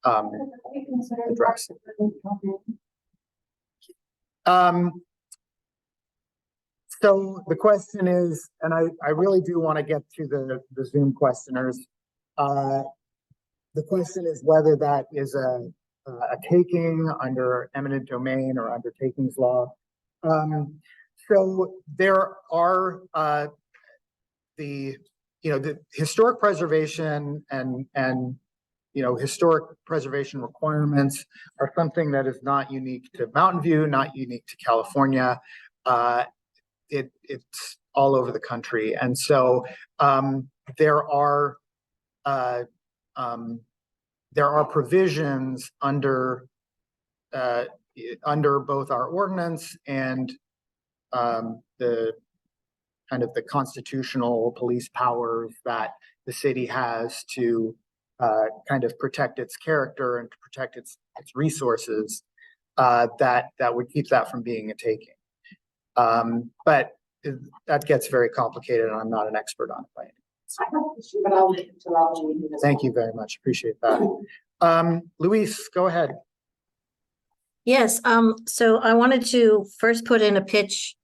address. So the question is, and I really do want to get to the Zoom questioners. The question is whether that is a taking under eminent domain or under takings law. So there are the historic preservation and historic preservation requirements are something that is not unique to Mountain View, not unique to California. It's all over the country, and so there are provisions under both our ordinance and the kind of the constitutional police powers that the city has to kind of protect its character and to protect its resources that would keep that from being a taking. But that gets very complicated, and I'm not an expert on it by any means. I have a question, but I'll leave it to Roger. Thank you very much. Appreciate that. Luis, go ahead. Yes, so I wanted to first put in a pitch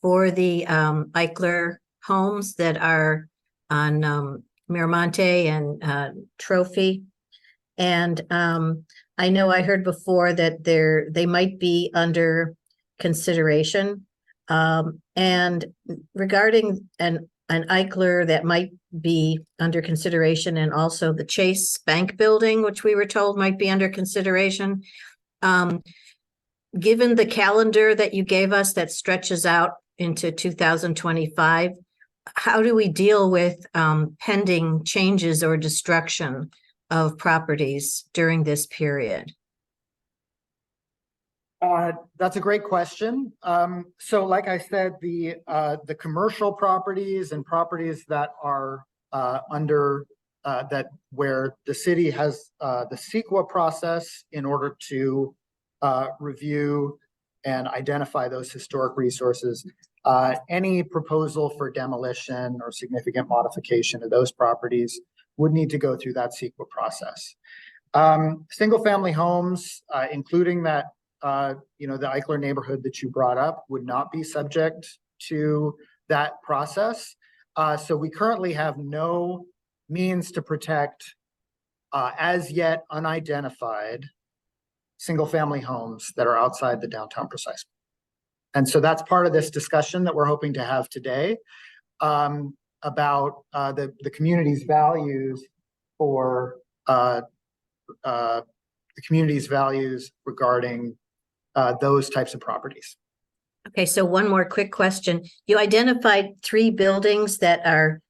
for the Eichler homes that are on Miramonte and Trophy. And I know I heard before that they might be under consideration. And regarding an Eichler that might be under consideration, and also the Chase Bank building, which we were told might be under consideration. Given the calendar that you gave us that stretches out into 2025, how do we deal with pending changes or destruction of properties during this period? That's a great question. So like I said, the commercial properties and properties that are under where the city has the CEQA process in order to review and identify those historic resources. Any proposal for demolition or significant modification of those properties would need to go through that CEQA process. Single-family homes, including that, the Eichler neighborhood that you brought up, would not be subject to that process. So we currently have no means to protect as yet unidentified single-family homes that are outside the downtown precise. And so that's part of this discussion that we're hoping to have today about the community's values for the community's values regarding those types of properties. Okay, so one more quick question. You identified 3 buildings that are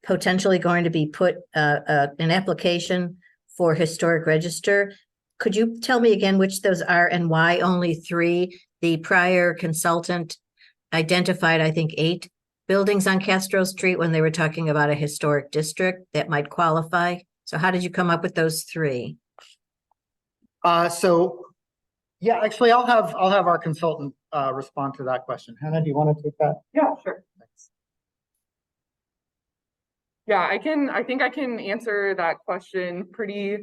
potentially going to be put an application for historic register. Could you tell me again which those are and why only 3? The prior consultant identified, I think, 8 buildings on Castro Street when they were talking about a historic district that might qualify. So how did you come up with those 3? So yeah, actually, I'll have our consultant respond to that question. Hannah, do you want to take that? Yeah, sure. Thanks. Yeah, I think I can answer that question pretty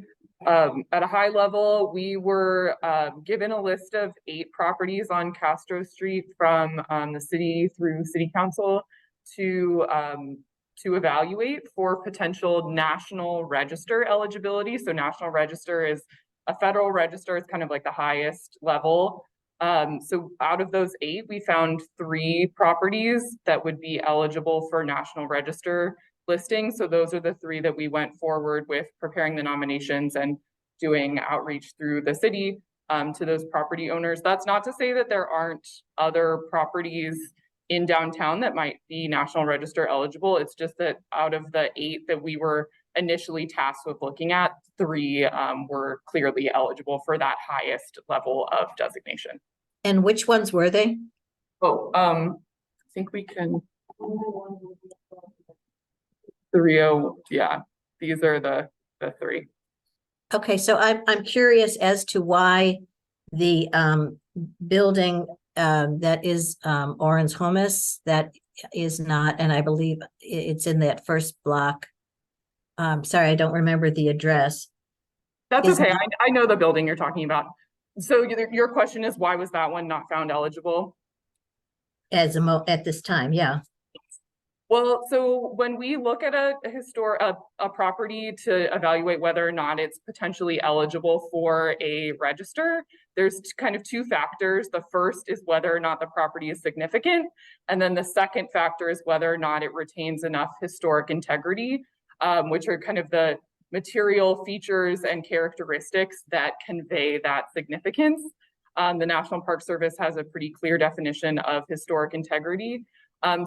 at a high level. We were given a list of 8 properties on Castro Street from the city through city council to evaluate for potential national register eligibility. So national register is a federal register, is kind of like the highest level. So out of those 8, we found 3 properties that would be eligible for national register listing. So those are the 3 that we went forward with preparing the nominations and doing outreach through the city to those property owners. That's not to say that there aren't other properties in downtown that might be national register eligible. It's just that out of the 8 that we were initially tasked with looking at, 3 were clearly eligible for that highest level of designation. And which ones were they? Oh, I think we can. 30, yeah, these are the 3. Okay, so I'm curious as to why the building that is Orange Hummus, that is not, and I believe it's in that first block. Sorry, I don't remember the address. That's Is okay. not- I know the building you're talking about. So your question is, why was that one not found eligible? at this time, yeah. Well, so when we look at a property to evaluate whether or not it's potentially eligible for a register, there's kind of two factors. The first is whether or not the property is significant. And then the second factor is whether or not it retains enough historic integrity, which are kind of the material features and characteristics that convey that significance. The National Park Service has a pretty clear definition of historic integrity.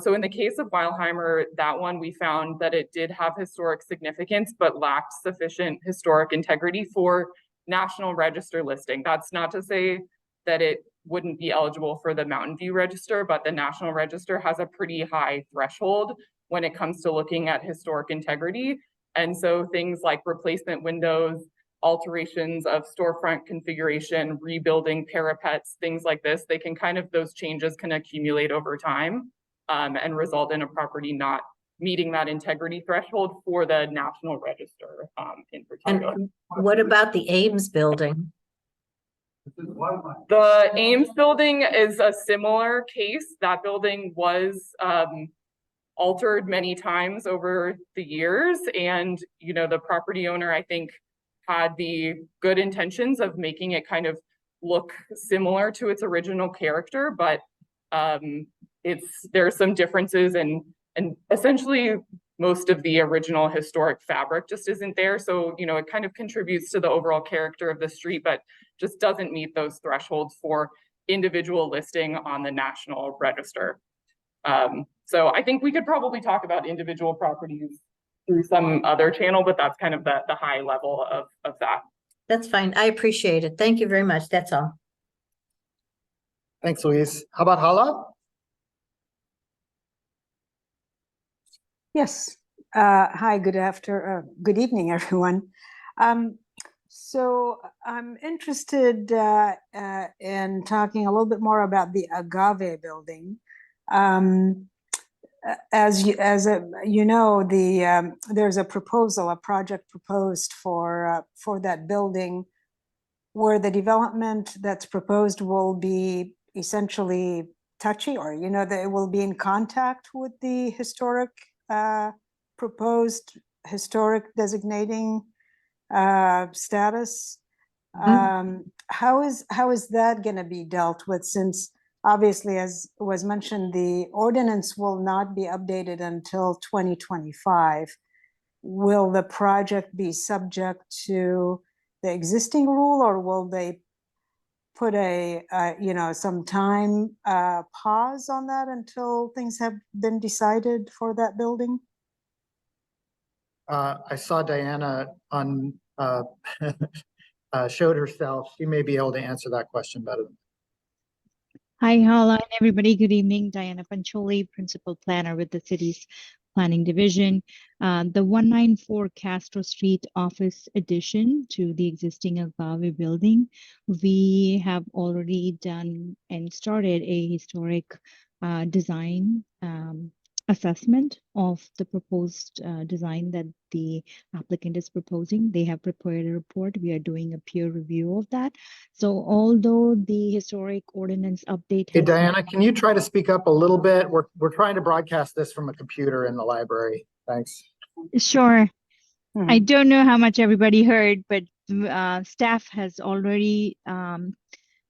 So in the case of Weilheimer, that one, we found that it did have historic significance, but lacked sufficient historic integrity for National Register listing. That's not to say that it wouldn't be eligible for the Mountain View Register, but the National Register has a pretty high threshold when it comes to looking at historic integrity. And so things like replacement windows, alterations of storefront configuration, rebuilding parapets, things like this, they can kind of, those changes can accumulate over time. And result in a property not meeting that integrity threshold for the National Register in particular. And what about the Ames building? The Ames building is a similar case. That building was altered many times over the years. And, you know, the property owner, I think, had the good intentions of making it kind of look similar to its original character, but there are some differences, and essentially most of the original historic fabric just isn't there. So, you know, it kind of contributes to the overall character of the street, but just doesn't meet those thresholds for individual listing on the National Register. So I think we could probably talk about individual properties through some other channel, but that's kind of the high level of that. That's fine. I appreciate it. Thank you very much. That's all. Thanks, Louise. How about Hala? Yes. Hi, good evening, everyone. So I'm interested in talking a little bit more about the Agave building. As you know, there's a project proposed for that building, where the development that's proposed will be essentially touchy, or you know, that it will be in contact with the historic proposed historic designating status. How is that going to be dealt with, since obviously, as was mentioned, the ordinance will not be updated until 2025? Will the project be subject to the existing rule, or will they put some time pause on that until things have been decided for that building? I saw Diana on showed herself. She may be able to answer that question better. Hi, Hala, and everybody. Good evening. Diana Pancholi, Principal Planner with the city's Planning Division. The 194 Castro Street office addition to the existing Agave building, we have already done and started a historic design assessment of the proposed design that the applicant is proposing. They have prepared a report. We are doing a peer review of that. So although the historic ordinance update Hey, has Diana, can you try to speak up a little bit? We're trying to broadcast this from a computer in the library. Thanks. Sure. I don't know how much everybody heard, but staff has already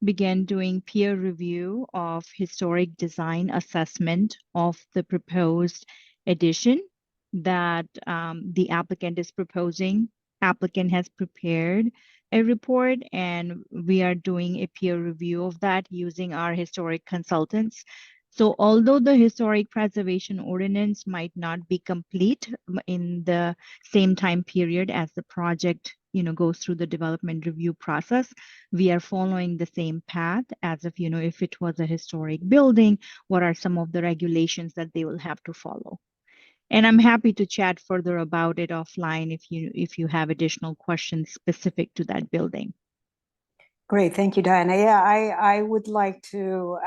began doing peer review of historic design assessment of the proposed addition that the applicant is proposing. Applicant has prepared a report, and we are doing a peer review of that using our historic consultants. So although the historic preservation ordinance might not be complete in the same time period as the project, you know, goes through the development review process, we are following the same path as if, you know, if it was a historic building, what are some of the regulations that they will have to follow? And I'm happy to chat further about it offline if you have additional questions specific to that building. Great, thank you, Diana. Yeah, I would like to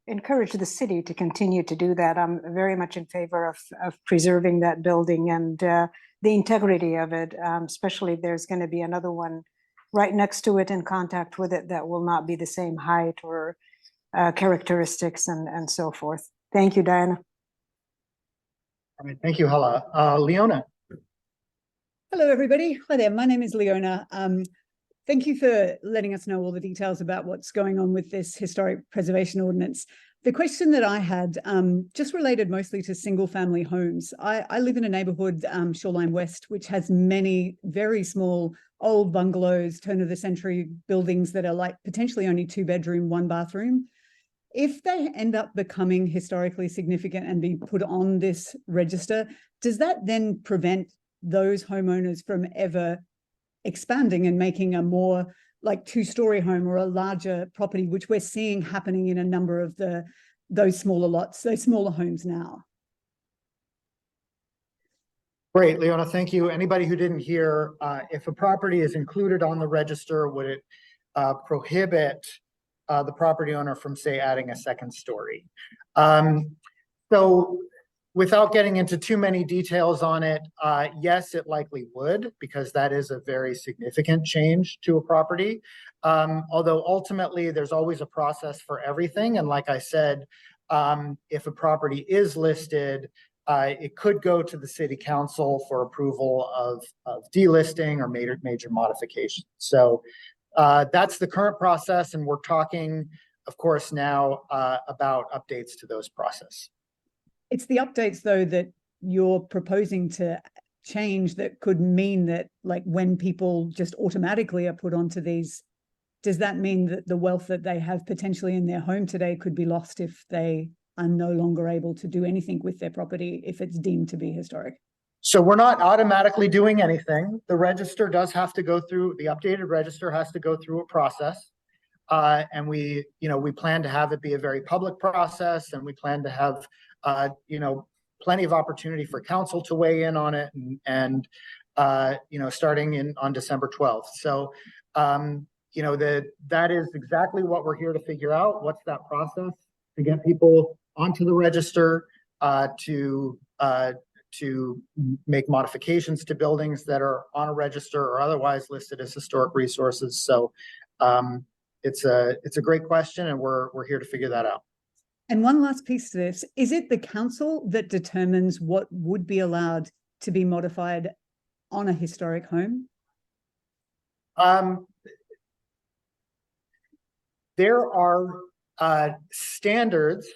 encourage the city to continue to do that. I'm very much in favor of preserving that building and the integrity of it, especially if there's going to be another one right next to it in contact with it that will not be the same height or characteristics and so forth. Thank you, Diana. All right, thank you, Hala. Leona. Hello, everybody. Hi there. My name is Leona. Thank you for letting us know all the details about what's going on with this historic preservation ordinance. The question that I had just related mostly to single family homes. I live in a neighborhood, Shoreline West, which has many very small old bungalows, turn of the century buildings that are like potentially only 2-bedroom, 1-bathroom. If they end up becoming historically significant and be put on this register, does that then prevent those homeowners from ever expanding and making a more like 2-story home or a larger property, which we're seeing happening in a number of those smaller lots, those smaller homes now? Great, Leona, thank you. Anybody who didn't hear, if a property is included on the register, would it prohibit the property owner from, say, adding a 2nd story? So without getting into too many details on it, yes, it likely would, because that is a very significant change to a property. Although ultimately there's always a process for everything. And like I said, if a property is listed, it could go to the city council for approval of delisting or major modifications. So that's the current process. And we're talking, of course, now about updates to those processes. It's the updates, though, that you're proposing to change that could mean that, like, when people just automatically are put onto these, does that mean that the wealth that they have potentially in their home today could be lost if they are no longer able to do anything with their property if it's deemed to be historic? So we're not automatically doing anything. The register does have to go through, the updated register has to go through a process. And we plan to have it be a very public process, and we plan to have plenty of opportunity for council to weigh in on it, and starting on December 12th. So, that is exactly what we're here to figure out. What's that process to get people onto the register, to make modifications to buildings that are on a register or otherwise listed as historic resources. So, it's a great question, and we're here to figure that out. And one last piece to this, is it the council that determines what would be allowed to be modified on a historic home? There are standards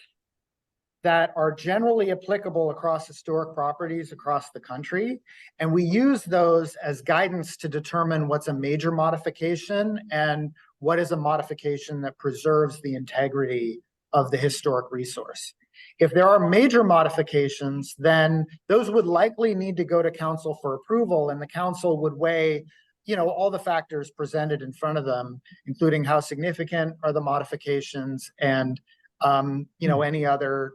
that are generally applicable across historic properties across the country, and we use those as guidance to determine what's a major modification and what is a modification that preserves the integrity of the historic resource. If there are major modifications, then those would likely need to go to council for approval, and the council would weigh, all the factors presented in front of them, including how significant are the modifications and, any other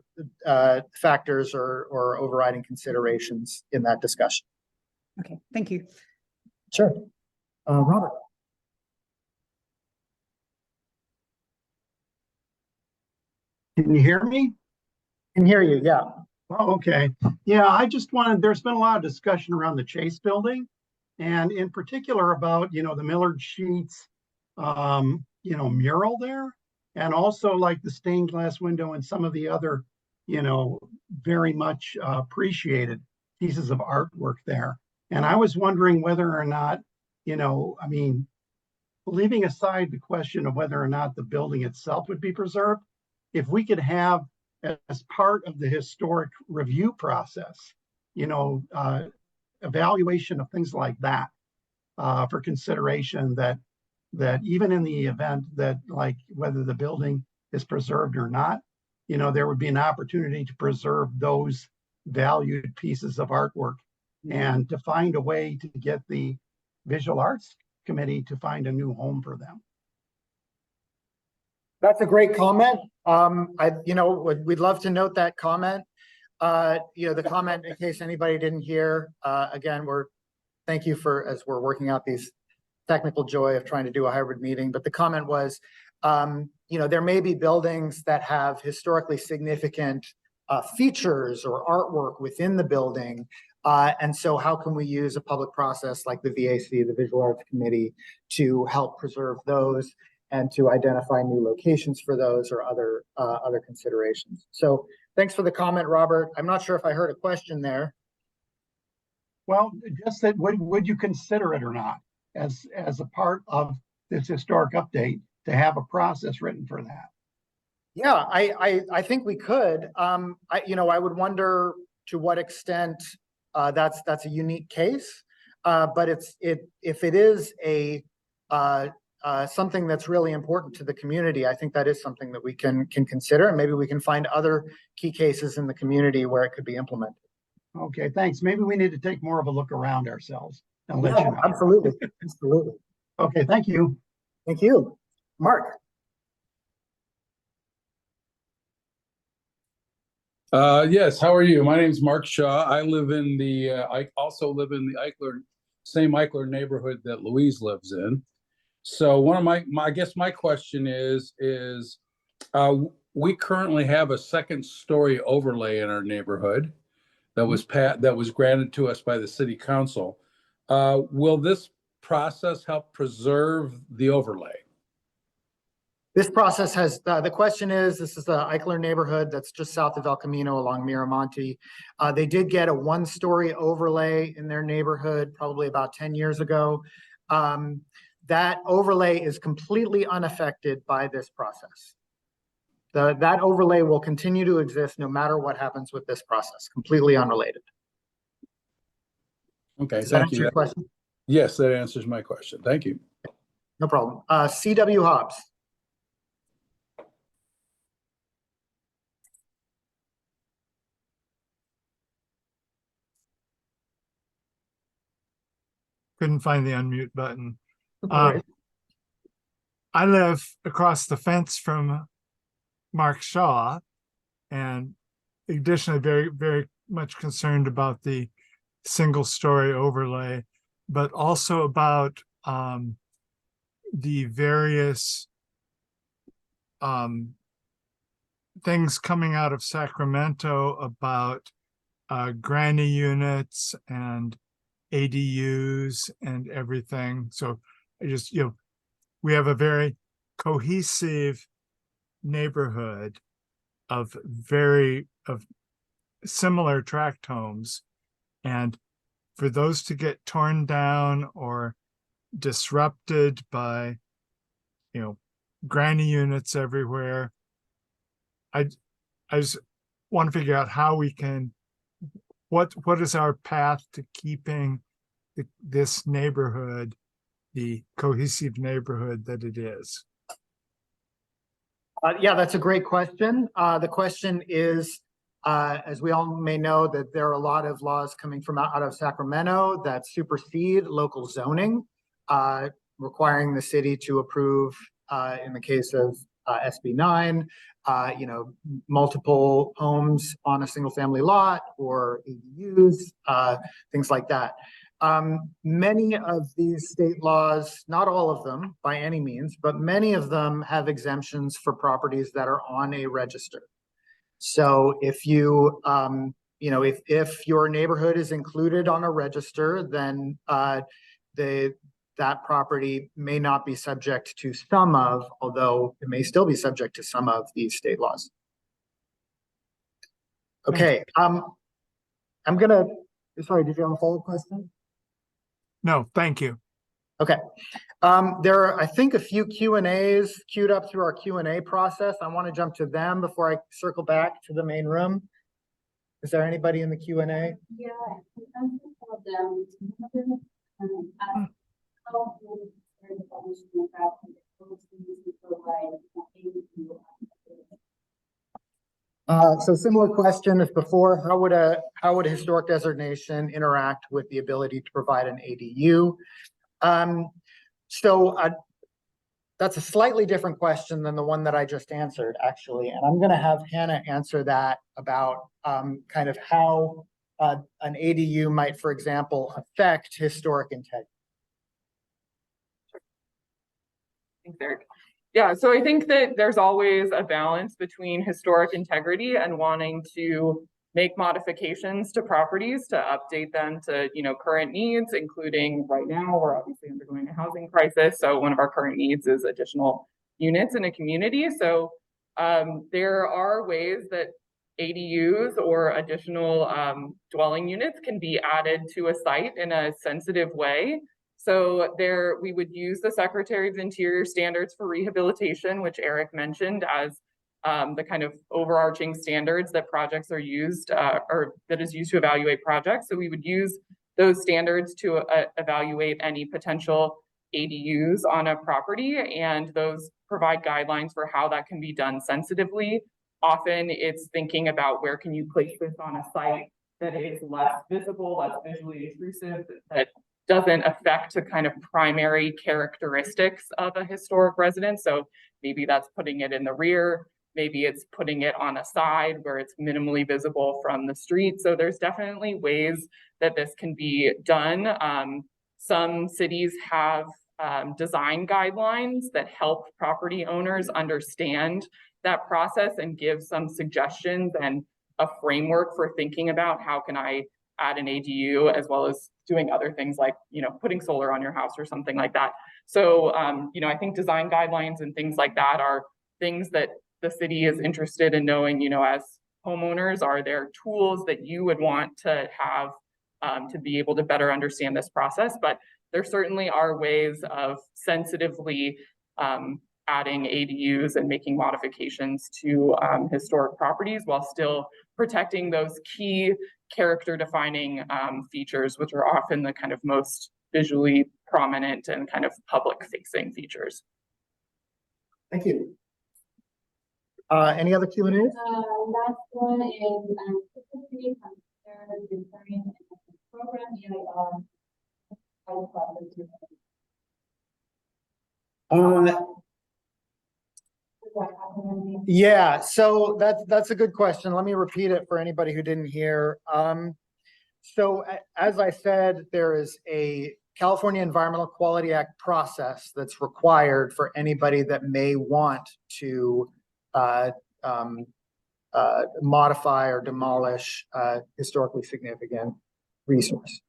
factors or overriding considerations in that discussion. Okay, thank you. Sure. Robert. Can you hear me? Can hear you, yeah. Oh, okay. Yeah, I just wanted, there's been a lot of discussion around the Chase building, and in particular about, the Millard Sheets, mural there, and also like the stained glass window and some of the other, very much appreciated pieces of artwork there. And I was wondering whether or not, leaving aside the question of whether or not the building itself would be preserved, if we could have, as part of the historic review process, evaluation of things like that for consideration, that even in the event that, like, whether the building is preserved or not, there would be an opportunity to preserve those valued pieces of artwork, and to find a way to get the Visual Arts Committee to find a new home for them. That's a great comment. We'd love to note that comment. The comment, in case anybody didn't hear, again, thank you as we're working out these technical joy of trying to do a hybrid meeting. But the comment was, there may be buildings that have historically significant features or artwork within the building And so how can we use a public process like the VAC, the Visual Arts Committee, to help preserve those and to identify new locations for those or other considerations. So thanks for the comment, Robert. I'm not sure if I heard a question there. Well, just that, would you consider it or not as a part of this historic update to have a process written for that? Yeah, I think we could. I would wonder to what extent that's a unique case. But if it is something that's really important to the community, I think that is something that we can consider, and maybe we can find other key cases in the community where it could be implemented. Okay, thanks. Maybe we need to take more of a look around ourselves and let you know. Absolutely, absolutely. Okay, thank you. Thank you, Mark. Yes, how are you? My name is Mark Shaw. I live in I also live in the same Eichler neighborhood that Louise lives in. So one of I guess my question is we currently have a second-story overlay in our neighborhood that was granted to us by the city council. Will this process help preserve the overlay? This process has, the question is, this is the Eichler neighborhood that's just south of El Camino along Miramonte. They did get a one-story overlay in their neighborhood probably about 10 years ago. That overlay is completely unaffected by this process. That overlay will continue to exist no matter what happens with this process, completely unrelated. Okay, Does that thank answer you. your question? Yes, that answers my question. Thank you. No problem. C.W. Hobbs. Couldn't find the unmute button. Right. I live across the fence from Mark Shaw, and additionally very, very much concerned about the single-story overlay, but also about the various things coming out of Sacramento about granny units and ADUs and everything. So I just, we have a very cohesive neighborhood of similar tract homes, and for those to get torn down or disrupted by granny units everywhere, I just want to figure out how we can, what is our path to keeping this neighborhood the cohesive neighborhood that it is. Yeah, that's a great question. The question is, as we all may know, that there are a lot of laws coming from out of Sacramento that supersede local zoning, requiring the city to approve, in the case of SB 9, multiple homes on a single family lot or ADUs, things like that. Many of these state laws, not all of them by any means, but many of them have exemptions for properties that are on a register. So if you, if your neighborhood is included on a register, then that property may not be subject to some of, although it may still be subject to some of these state laws. Okay, I'm gonna, sorry, did you have a follow-up question? No, thank you. Okay. There are, I think, a few Q&As queued up through our Q&A process. I want to jump to them before I circle back to the main room. Is there anybody in the Q&A? Yeah, I'm of them. So similar question as before, how would a historic designation interact with the ability to provide an ADU? That's a slightly different question than the one that I just answered, actually. And I'm going to have Hannah answer that about kind of how an ADU might, for example, affect historic integrity. Thanks, Eric. Yeah, so I think that there's always a balance between historic integrity and wanting to make modifications to properties to update them to, current needs, including right now, we're obviously undergoing a housing crisis. So one of our current needs is additional units in a community. So there are ways that ADUs or additional dwelling units can be added to a site in a sensitive way. So we would use the Secretary of the Interior standards for rehabilitation, which Eric mentioned as the kind of overarching standards that projects are used or that is used to evaluate projects. So we would use those standards to evaluate any potential ADUs on a property, and those provide guidelines for how that can be done sensitively. Often it's thinking about where can you place this on a site that is less visible, less visually intrusive, that doesn't affect the kind of primary characteristics of a historic residence. So maybe that's putting it in the rear, maybe it's putting it on a side where it's minimally visible from the street. So there's definitely ways that this can be done. Some cities have design guidelines that help property owners understand that process and give some suggestions and a framework for thinking about how can I add an ADU, as well as doing other things like, putting solar on your house or something like that. So, I think design guidelines and things like that are things that the city is interested in knowing, as homeowners, are there tools that you would want to have to be able to better understand this process. But there certainly are ways of sensitively adding ADUs and making modifications to historic properties while still protecting those key character defining features, which are often the kind of most visually prominent and kind of public facing features. Thank you. Any other Q&A? Last one is specifically program Yeah, so that's a good question. Let me repeat it for anybody who didn't hear. So as I said, there is a California Environmental Quality Act process that's required for anybody that may want to modify or demolish historically significant resource.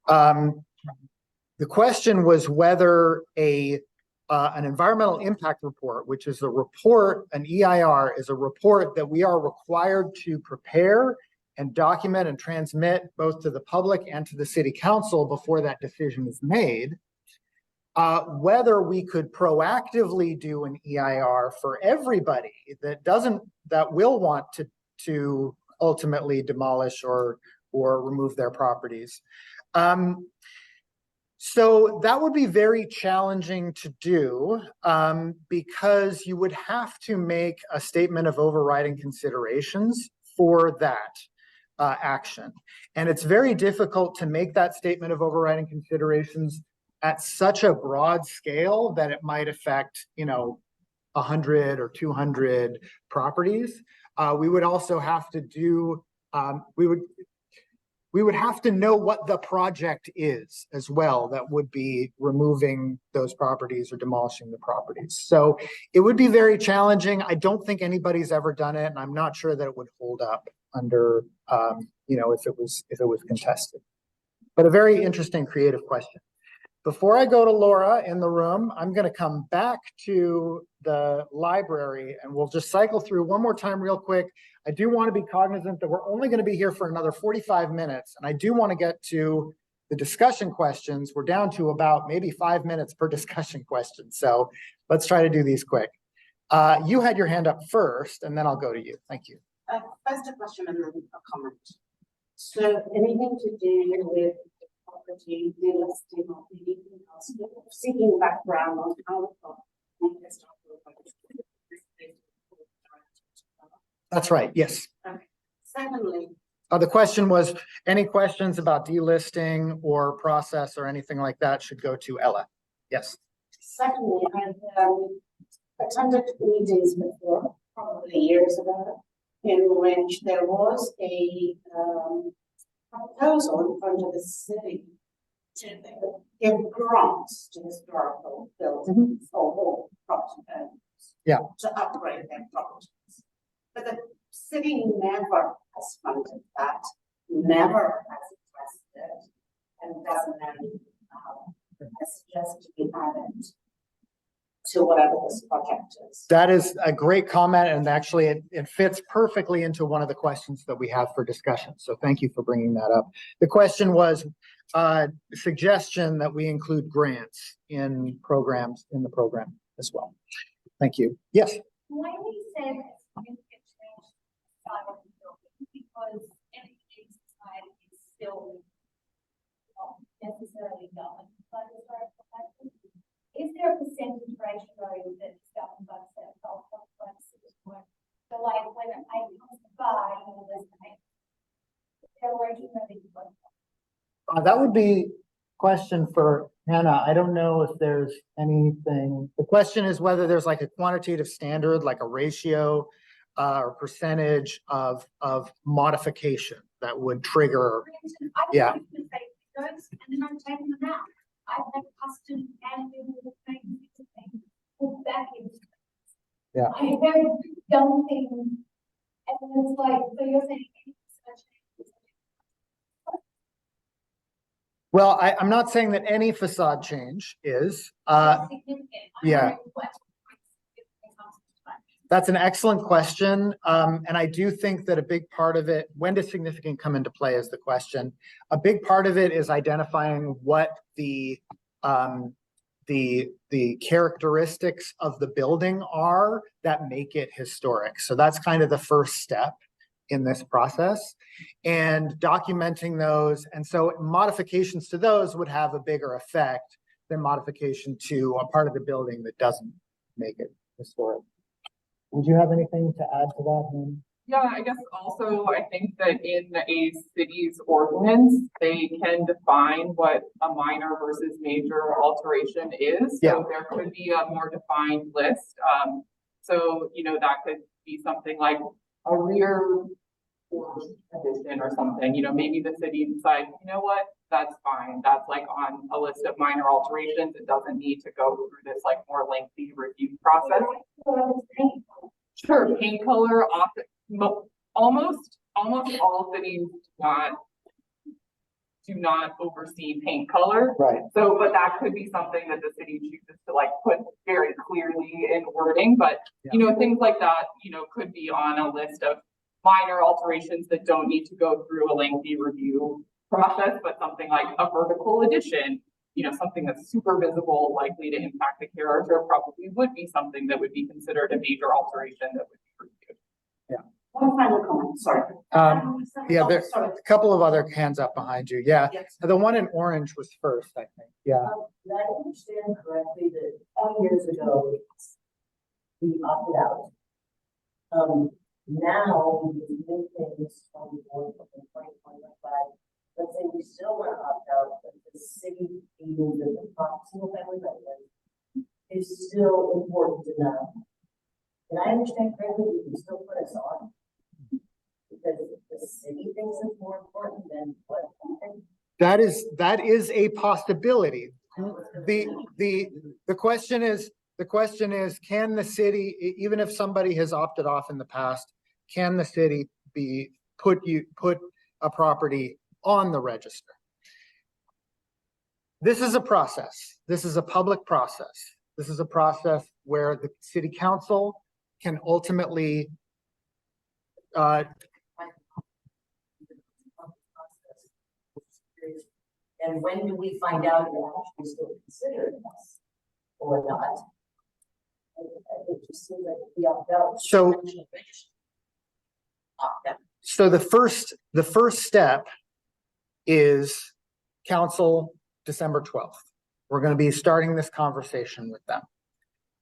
The question was whether an environmental impact report, which is a report, an EIR is a report that we are required to prepare and document and transmit both to the public and to the city council before that decision is made, whether we could proactively do an EIR for everybody that will want to ultimately demolish or remove their properties. So that would be very challenging to do because you would have to make a statement of overriding considerations for that action. And it's very difficult to make that statement of overriding considerations at such a broad scale that it might affect, 100 or 200 properties. We would also have to do, we would have to know what the project is as well that would be removing those properties or demolishing the properties. So it would be very challenging. I don't think anybody's ever done it, and I'm not sure that it would hold up under, if it was contested. But a very interesting creative question. Before I go to Laura in the room, I'm going to come back to the library and we'll just cycle through one more time real quick. I do want to be cognizant that we're only going to be here for another 45 minutes. And I do want to get to the discussion questions. We're down to about maybe 5 minutes per discussion question. So let's try to do these quick. You had your hand up first, and then I'll go to you. Thank you. First a question and then a comment. So anything to do with property delisting or anything else, seeking background on how the That's right, yes. Okay. Secondly, The question was, any questions about delisting or process or anything like that should go to Ella. Yes. Secondly, I've attended meetings before, probably years ago, in which there was a proposal in front of the city to give grants to historical buildings or property owners to upgrade their properties. But the city never has funded that, never has addressed it, and doesn't then, suggest to be added to whatever this project is. That is a great comment, and actually it fits perfectly into one of the questions that we have for discussion. So thank you for bringing that up. The question was suggestion that we include grants in programs in the program as well. Thank you. Yes. When we say that significant change inside of the building, because everything inside is still not necessarily governed by the historical factors, is there a percentage ratio that's governed by the state health consequences? So like when a paint comes to buy, you know, there's paint. Is there a ratio that you look at? That would be a question for Hannah. I don't know if there's anything. The question is whether there's like a quantitative standard, like a ratio or percentage of modification that would trigger. Yeah. I don't say those, and then I'm taking them out. I've had custom and things put back into. Yeah. I have very dumb things, and then it's like, so you're saying. Well, I'm not saying that any facade change is. Yeah. That's an excellent question. And I do think that a big part of it, when does significant come into play is the question. A big part of it is identifying what the characteristics of the building are that make it historic. So that's kind of the first step in this process, and documenting those. And so modifications to those would have a bigger effect than modification to a part of the building that doesn't make it historic. Would you have anything to add to that, Hannah? Yeah, I guess also I think that in a city's ordinance, they can define what a minor versus major alteration is. Yeah. So there could be a more defined list. So, you know, that could be something like a rear porch addition or something. You know, maybe the city decides, you know what, that's fine. That's like on a list of minor alterations. It doesn't need to go through this like more lengthy review process. Sure, paint color, often, almost all cities do not oversee paint color. Right. So, but that could be something that the city chooses to like put very clearly in wording, but you know, things like that, you know, could be on a list of minor alterations that don't need to go through a lengthy review process, but something like a vertical addition, you know, something that's super visible, likely to impact the character, probably would be something that would be considered a major alteration that would be reviewed. Yeah. One final comment, sorry. Yeah, there's Sorry. a couple of other hands up behind you. Yeah. Yes. The one in orange was first, I think. Yeah. Did I understand correctly that 20 years ago, we opted out? Now, we do new things, 2024, 2025. Let's say we still want to opt out, but the city, even the single family residence, is still important enough. Can I understand correctly, you can still put us on? Because the city thinks it's more important than what? That is a possibility. The question is, can the city, even if somebody has opted off in the past, can the city put a property on the register? This is a process. This is a public process. This is a process where the city council can ultimately and when do we find out if you're actually still considered us or not? It just seems like we opt out. So the first step is council December 12th. We're going to be starting this conversation with them.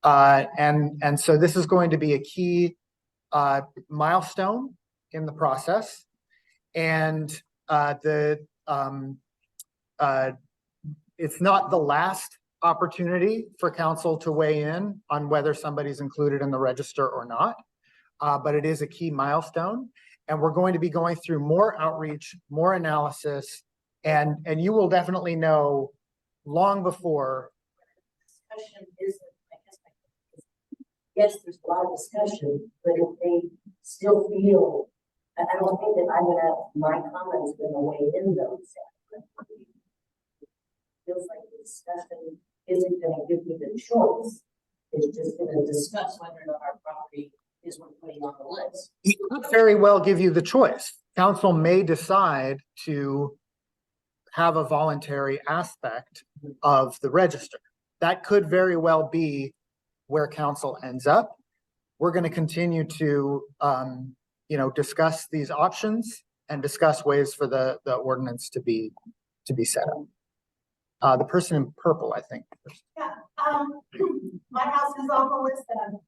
And so this is going to be a key milestone in the process. And it's not the last opportunity for council to weigh in on whether somebody's included in the register or not. But it is a key milestone. And we're going to be going through more outreach, more analysis, and you will definitely know long before. Discussion isn't, I guess, yes, there's a lot of discussion, but if they still feel, I don't think that my comments gonna weigh in those. Feels like the discussion isn't gonna give me the choice. It's just gonna discuss whether or not our property is worth putting on the list. It could very well give you the choice. Council may decide to have a voluntary aspect of the register. That could very well be where council ends up. We're going to continue to, discuss these options and discuss ways for the ordinance to be set up. The person in purple, I think. Yeah, my house is on the list and I'm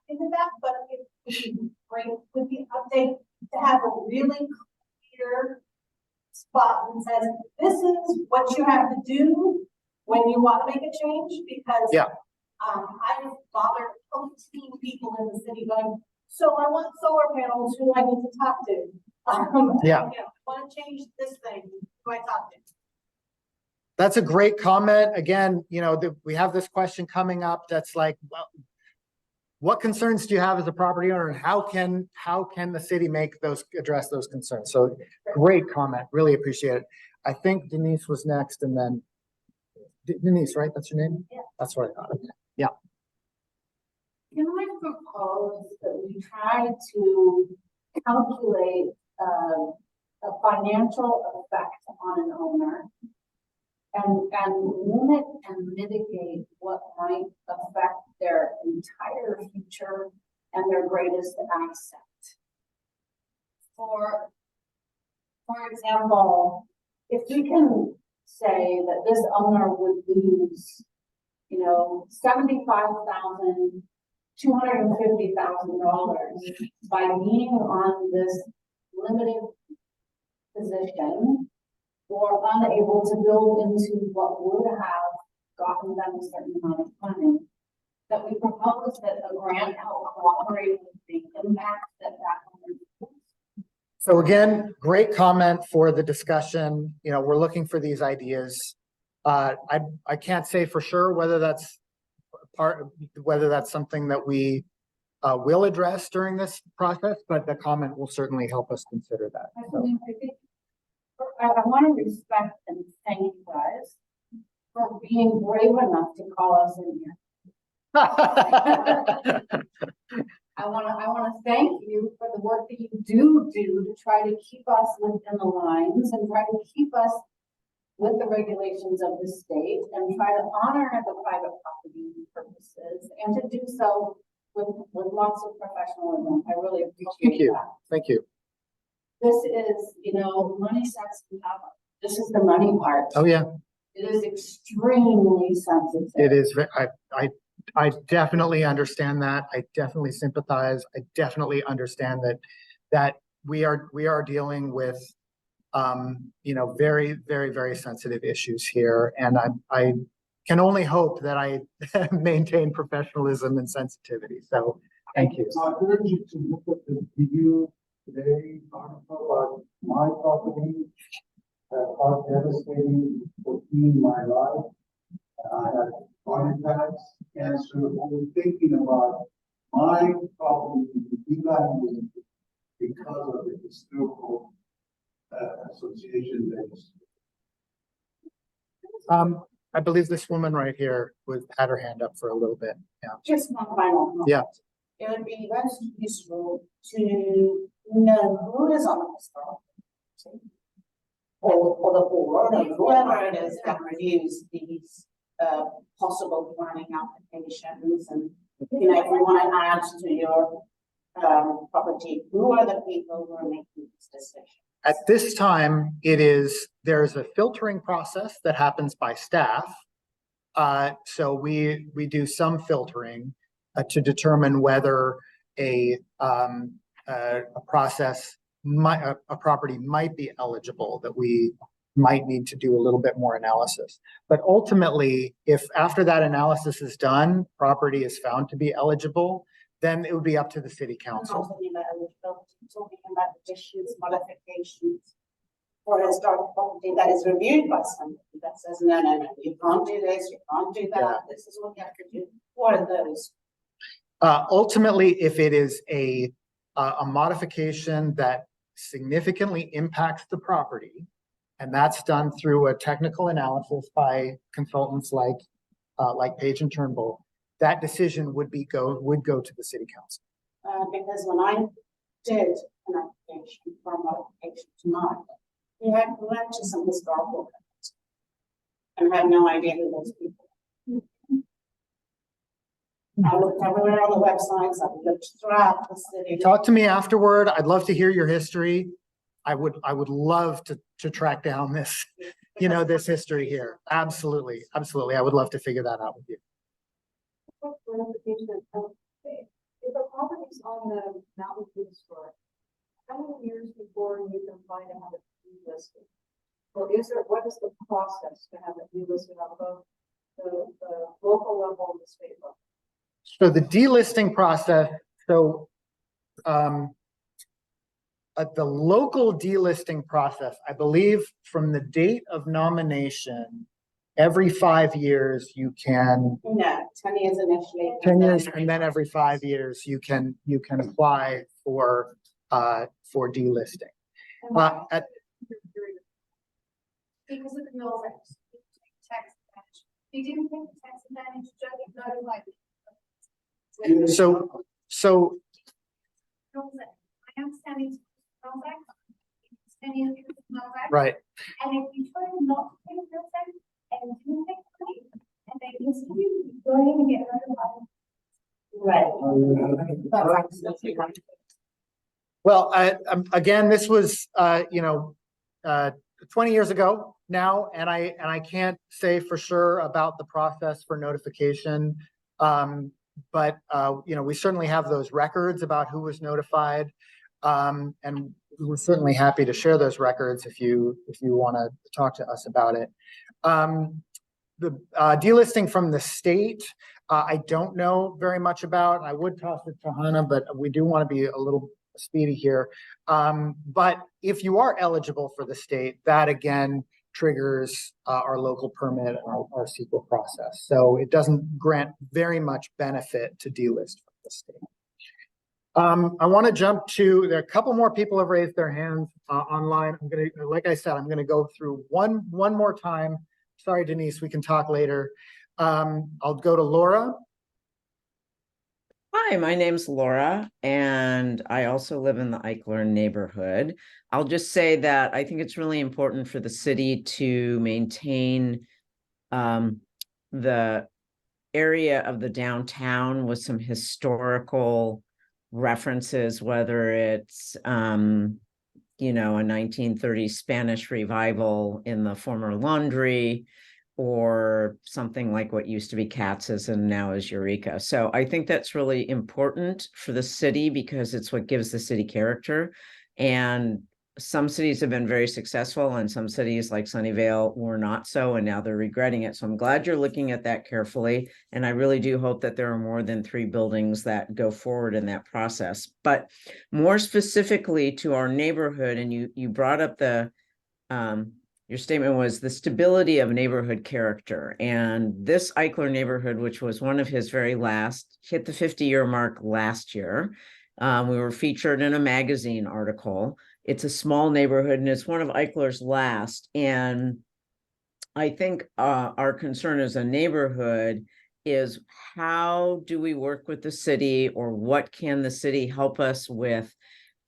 into that, but it would be great with the update to have a really clear spot that says, this is what you have to do when you want to make a change, because I've bothered 15 people in the city going, so I want solar panels, who do I need to talk to? Want to change this thing, who do I talk to? That's a great comment. Again, we have this question coming up that's like, well, what concerns do you have as a property owner, and how can the city address those concerns? So great comment, really appreciate it. I think Denise was next, and then Denise, right? That's your name? Yeah. That's what I thought. Yeah. Can I propose that we try to calculate a financial effect on an owner and limit and mitigate what might affect their entire future and their greatest asset? For example, if we can say that this owner would lose, $75,000, $250,000 by being on this limited position, or unable to build into what would have gotten them a certain amount of money, that we propose that a grant help cooperate with the impact that owner. So again, great comment for the discussion. We're looking for these ideas. I can't say for sure whether that's something that we will address during this process, but the comment will certainly help us consider that. I want to respect and thank you guys for being brave enough to call us in here. I want to thank you for the work that you do to try to keep us within the lines and try to keep us with the regulations of the state and try to honor the private property purposes and to do so with lots of professionalism. I really appreciate that. Thank you. This is, money sets the power. This is the money part. Oh, yeah. It is extremely sensitive. It is. I definitely understand that. I definitely sympathize. I definitely understand that we are dealing with, very, very, very sensitive issues here. And I can only hope that I maintain professionalism and sensitivity. So thank you. I urge you to look at the video today, article about my property that are devastating for me in my life. I had heart attacks, cancer, only thinking about my property evaluated because of the historical association that is. I believe this woman right here had her hand up for a little bit. Yeah. Just one final comment. Yeah. It would be most useful to know who is on the historical or the board, or whoever it is that reviews these possible planning applications, and if you want to add to your property, who are the people who are making this decision? At this time, there's a filtering process that happens by staff. So we do some filtering to determine whether a property might be eligible, that we might need to do a little bit more analysis. But ultimately, if after that analysis is done, property is found to be eligible, then it would be up to the city council. I'm not talking about eligibility, I'm talking about additions, modifications for a historic property that is reviewed by somebody that says, no, you can't do this, you can't do that, Yeah. This is what you have to do. What are those? Ultimately, if it is a a modification that significantly impacts the property, and that's done through a technical analysis by consultants like Page and Turnbull, that decision would go to the city council. Because when I did an application for a modification to mine, we had went to some historical records and had no idea who those people were. I looked everywhere on the websites, I looked throughout the city. Talk to me afterward. I'd love to hear your history. I would love to track down this, this history here. Absolutely. Absolutely. I would love to figure that out with you. If a property's on the Mountain View Historic, how many years before you can find out how it's delisted? Or what is the process to have it delisted on both the local level and the state level? So the delisting process, at the local delisting process, I believe from the date of nomination, every 5 years you can. No, 10 years initially. 10 years, and then every 5 years you can apply for delisting. Because of the Mills Act, tax advantage. If you didn't take the tax advantage, judge it notified. So My understanding is Mills Act, it's 10 years because of Mills Act. right. And if you try not to take Mills Act and didn't take the money, and they listen to you, you don't even get notified. Right. Well, again, this was 20 years ago now, and I can't say for sure about the process for notification. But we certainly have those records about who was notified, and we're certainly happy to share those records if you want to talk to us about it. The delisting from the state, I don't know very much about. I would toss it to Hannah, but we do want to be a little speedy here. But if you are eligible for the state, that again triggers our local permit, our CEQA process. So it doesn't grant very much benefit to delist from the state. I want to jump to, there are a couple more people have raised their hands online. I'm going to, like I said, I'm going to go through one more time. Sorry, Denise, we can talk later. I'll go to Laura. Hi, my name's Laura, and I also live in the Eichler neighborhood. I'll just say that I think it's really important for the city to maintain the area of the downtown with some historical references, whether it's, a 1930s Spanish revival in the former laundry, or something like what used to be Katz's and now is Eureka. So I think that's really important for the city because it's what gives the city character. And some cities have been very successful and some cities like Sunnyvale were not so, and now they're regretting it. So I'm glad you're looking at that carefully. And I really do hope that there are more than 3 buildings that go forward in that process. But more specifically to our neighborhood, and you brought up your statement was the stability of neighborhood character. And this Eichler neighborhood, which was one of his very last, hit the 50-year mark last year. We were featured in a magazine article. It's a small neighborhood and it's one of Eichler's last. And I think our concern as a neighborhood is how do we work with the city, or what can the city help us with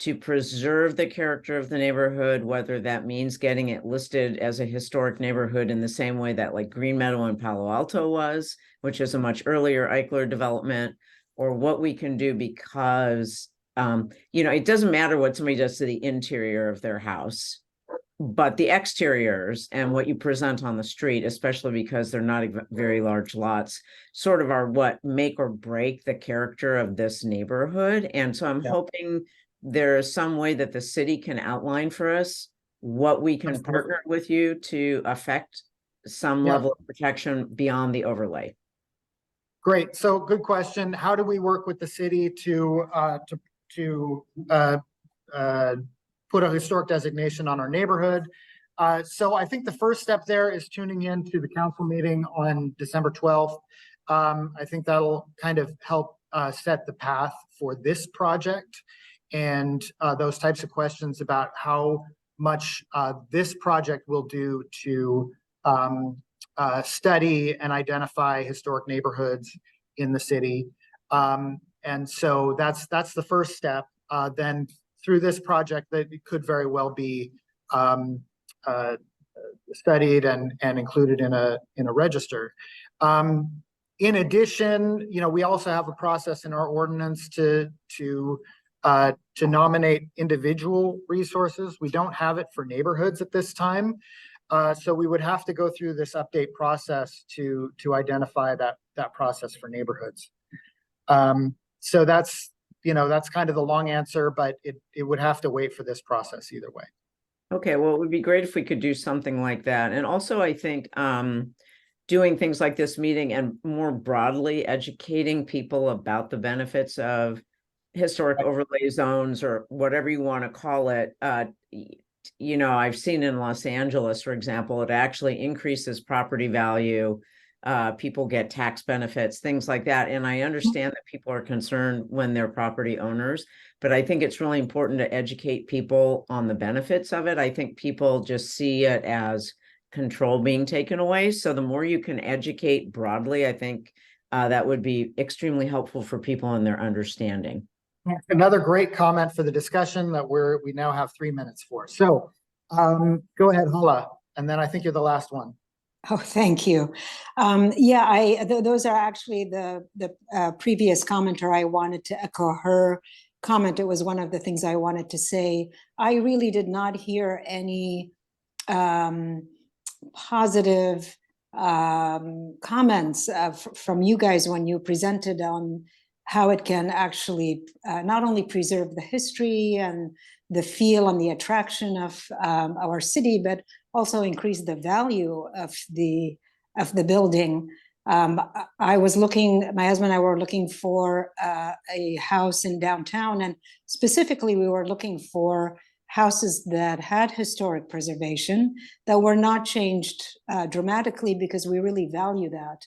to preserve the character of the neighborhood, whether that means getting it listed as a historic neighborhood in the same way that like Green Meadow in Palo Alto was, which is a much earlier Eichler development, or what we can do because, it doesn't matter what somebody does to the interior of their house, but the exteriors and what you present on the street, especially because they're not very large lots, sort of are what make or break the character of this neighborhood. And so I'm hoping there is some way that the city can outline for us what we can partner with you to affect some level of protection beyond the overlay. Great. So good question. How do we work with the city to put a historic designation on our neighborhood? So I think the first step there is tuning in to the council meeting on December 12th. I think that'll kind of help set the path for this project. and those types of questions about how much this project will do to study and identify historic neighborhoods in the city. And so that's the first step. Then through this project, that it could very well be studied and included in a register. In addition, we also have a process in our ordinance to nominate individual resources. We don't have it for neighborhoods at this time. So we would have to go through this update process to identify that process for neighborhoods. So that's kind of the long answer, but it would have to wait for this process either way. Okay, well, it would be great if we could do something like that. And also, I think doing things like this meeting and more broadly educating people about the benefits of historic overlay zones or whatever you want to call it. I've seen in Los Angeles, for example, it actually increases property value. People get tax benefits, things like that. And I understand that people are concerned when they're property owners, but I think it's really important to educate people on the benefits of it. I think people just see it as control being taken away. So the more you can educate broadly, I think that would be extremely helpful for people in their understanding. Another great comment for the discussion that we now have 3 minutes for. So go ahead, Hala, and then I think you're the last one. Oh, thank you. Those are actually the previous commenter. I wanted to echo her comment. It was one of the things I wanted to say. I really did not hear any positive comments from you guys when you presented on how it can actually not only preserve the history and the feel and the attraction of our city, but also increase the value of the building. I was looking, my husband and I were looking for a house in downtown, and specifically we were looking for houses that had historic preservation that were not changed dramatically, because we really value that.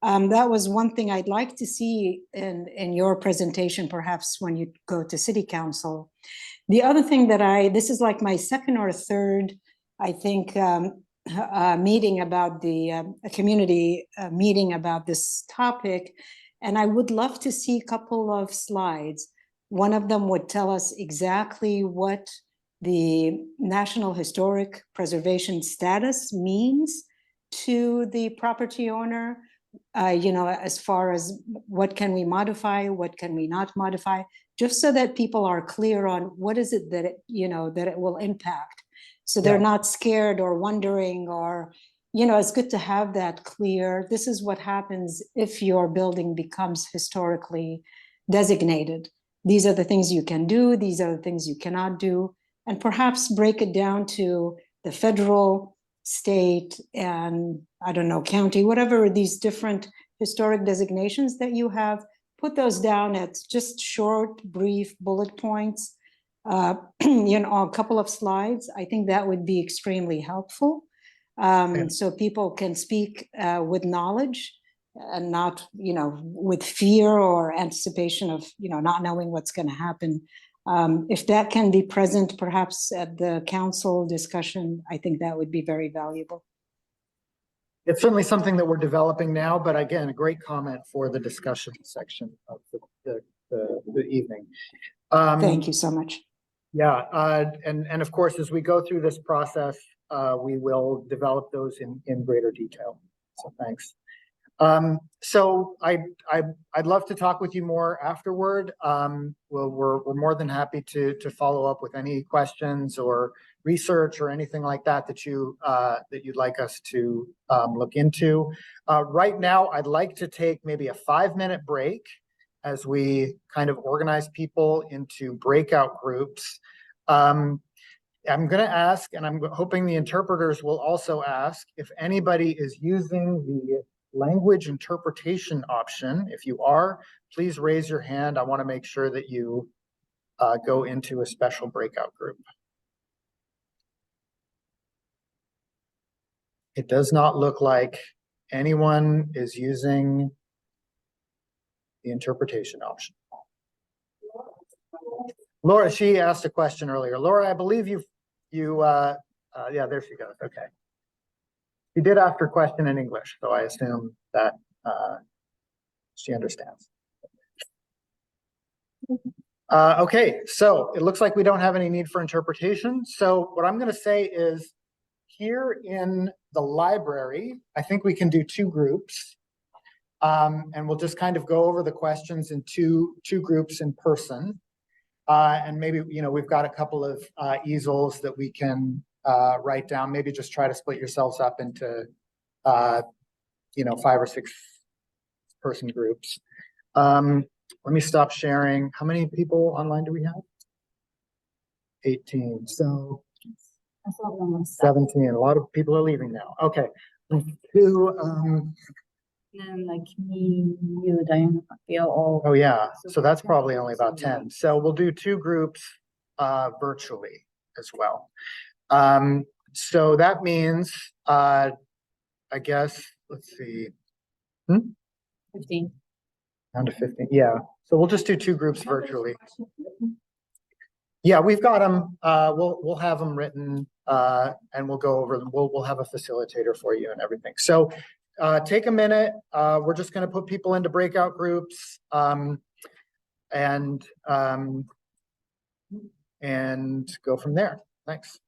That was one thing I'd like to see in your presentation, perhaps when you go to City Council. The other thing that this is like my second or third, I think, meeting about a community meeting about this topic, and I would love to see a couple of slides. One of them would tell us exactly what the National Historic Preservation status means to the property owner, as far as what can we modify, what can we not modify, just so that people are clear on what is it that it will impact. So they're not scared or wondering, or, it's good to have that clear. This is what happens if your building becomes historically designated. These are the things you can do. These are the things you cannot do. And perhaps break it down to the federal, state, and I don't know, county, whatever these different historic designations that you have, put those down at just short, brief bullet points. A couple of slides. I think that would be extremely helpful. So people can speak with knowledge and not, with fear or anticipation of, not knowing what's going to happen. If that can be present, perhaps at the council discussion, I think that would be very valuable. It's certainly something that we're developing now, but again, a great comment for the discussion section of the evening. Thank you so much. Yeah, and of course, as we go through this process, we will develop those in greater detail. So thanks. So I'd love to talk with you more afterward. We're more than happy to follow up with any questions or research or anything like that you'd like us to look into. Right now, I'd like to take maybe a 5-minute break as we kind of organize people into breakout groups. I'm going to ask, and I'm hoping the interpreters will also ask, if anybody is using the language interpretation option. If you are, please raise your hand. I want to make sure that you go into a special breakout group. It does not look like anyone is using the interpretation option. Laura, she asked a question earlier. Laura, I believe yeah, there she goes. Okay. She did ask her question in English, so I assume that she understands. Okay, so it looks like we don't have any need for interpretation. So what I'm going to say is here in the library, I think we can do two groups. And we'll just kind of go over the questions in two groups in person. And maybe, we've got a couple of easels that we can write down. Maybe just try to split yourselves up into, 5 or 6 person groups. Let me stop sharing. How many people online do we have? 18. So 17. A lot of people are leaving now. Okay. Then like me, you, Diana, we all. Oh yeah, so that's probably only about 10. So we'll do 2 groups virtually as well. So that means I guess, let's see. 15. Down to 15, yeah. So we'll just do 2 groups virtually. Yeah, we've got them. We'll have them written and we'll go over them. We'll have a facilitator for you and everything. So take a minute. We're just going to put people into breakout groups and go from there. Thanks.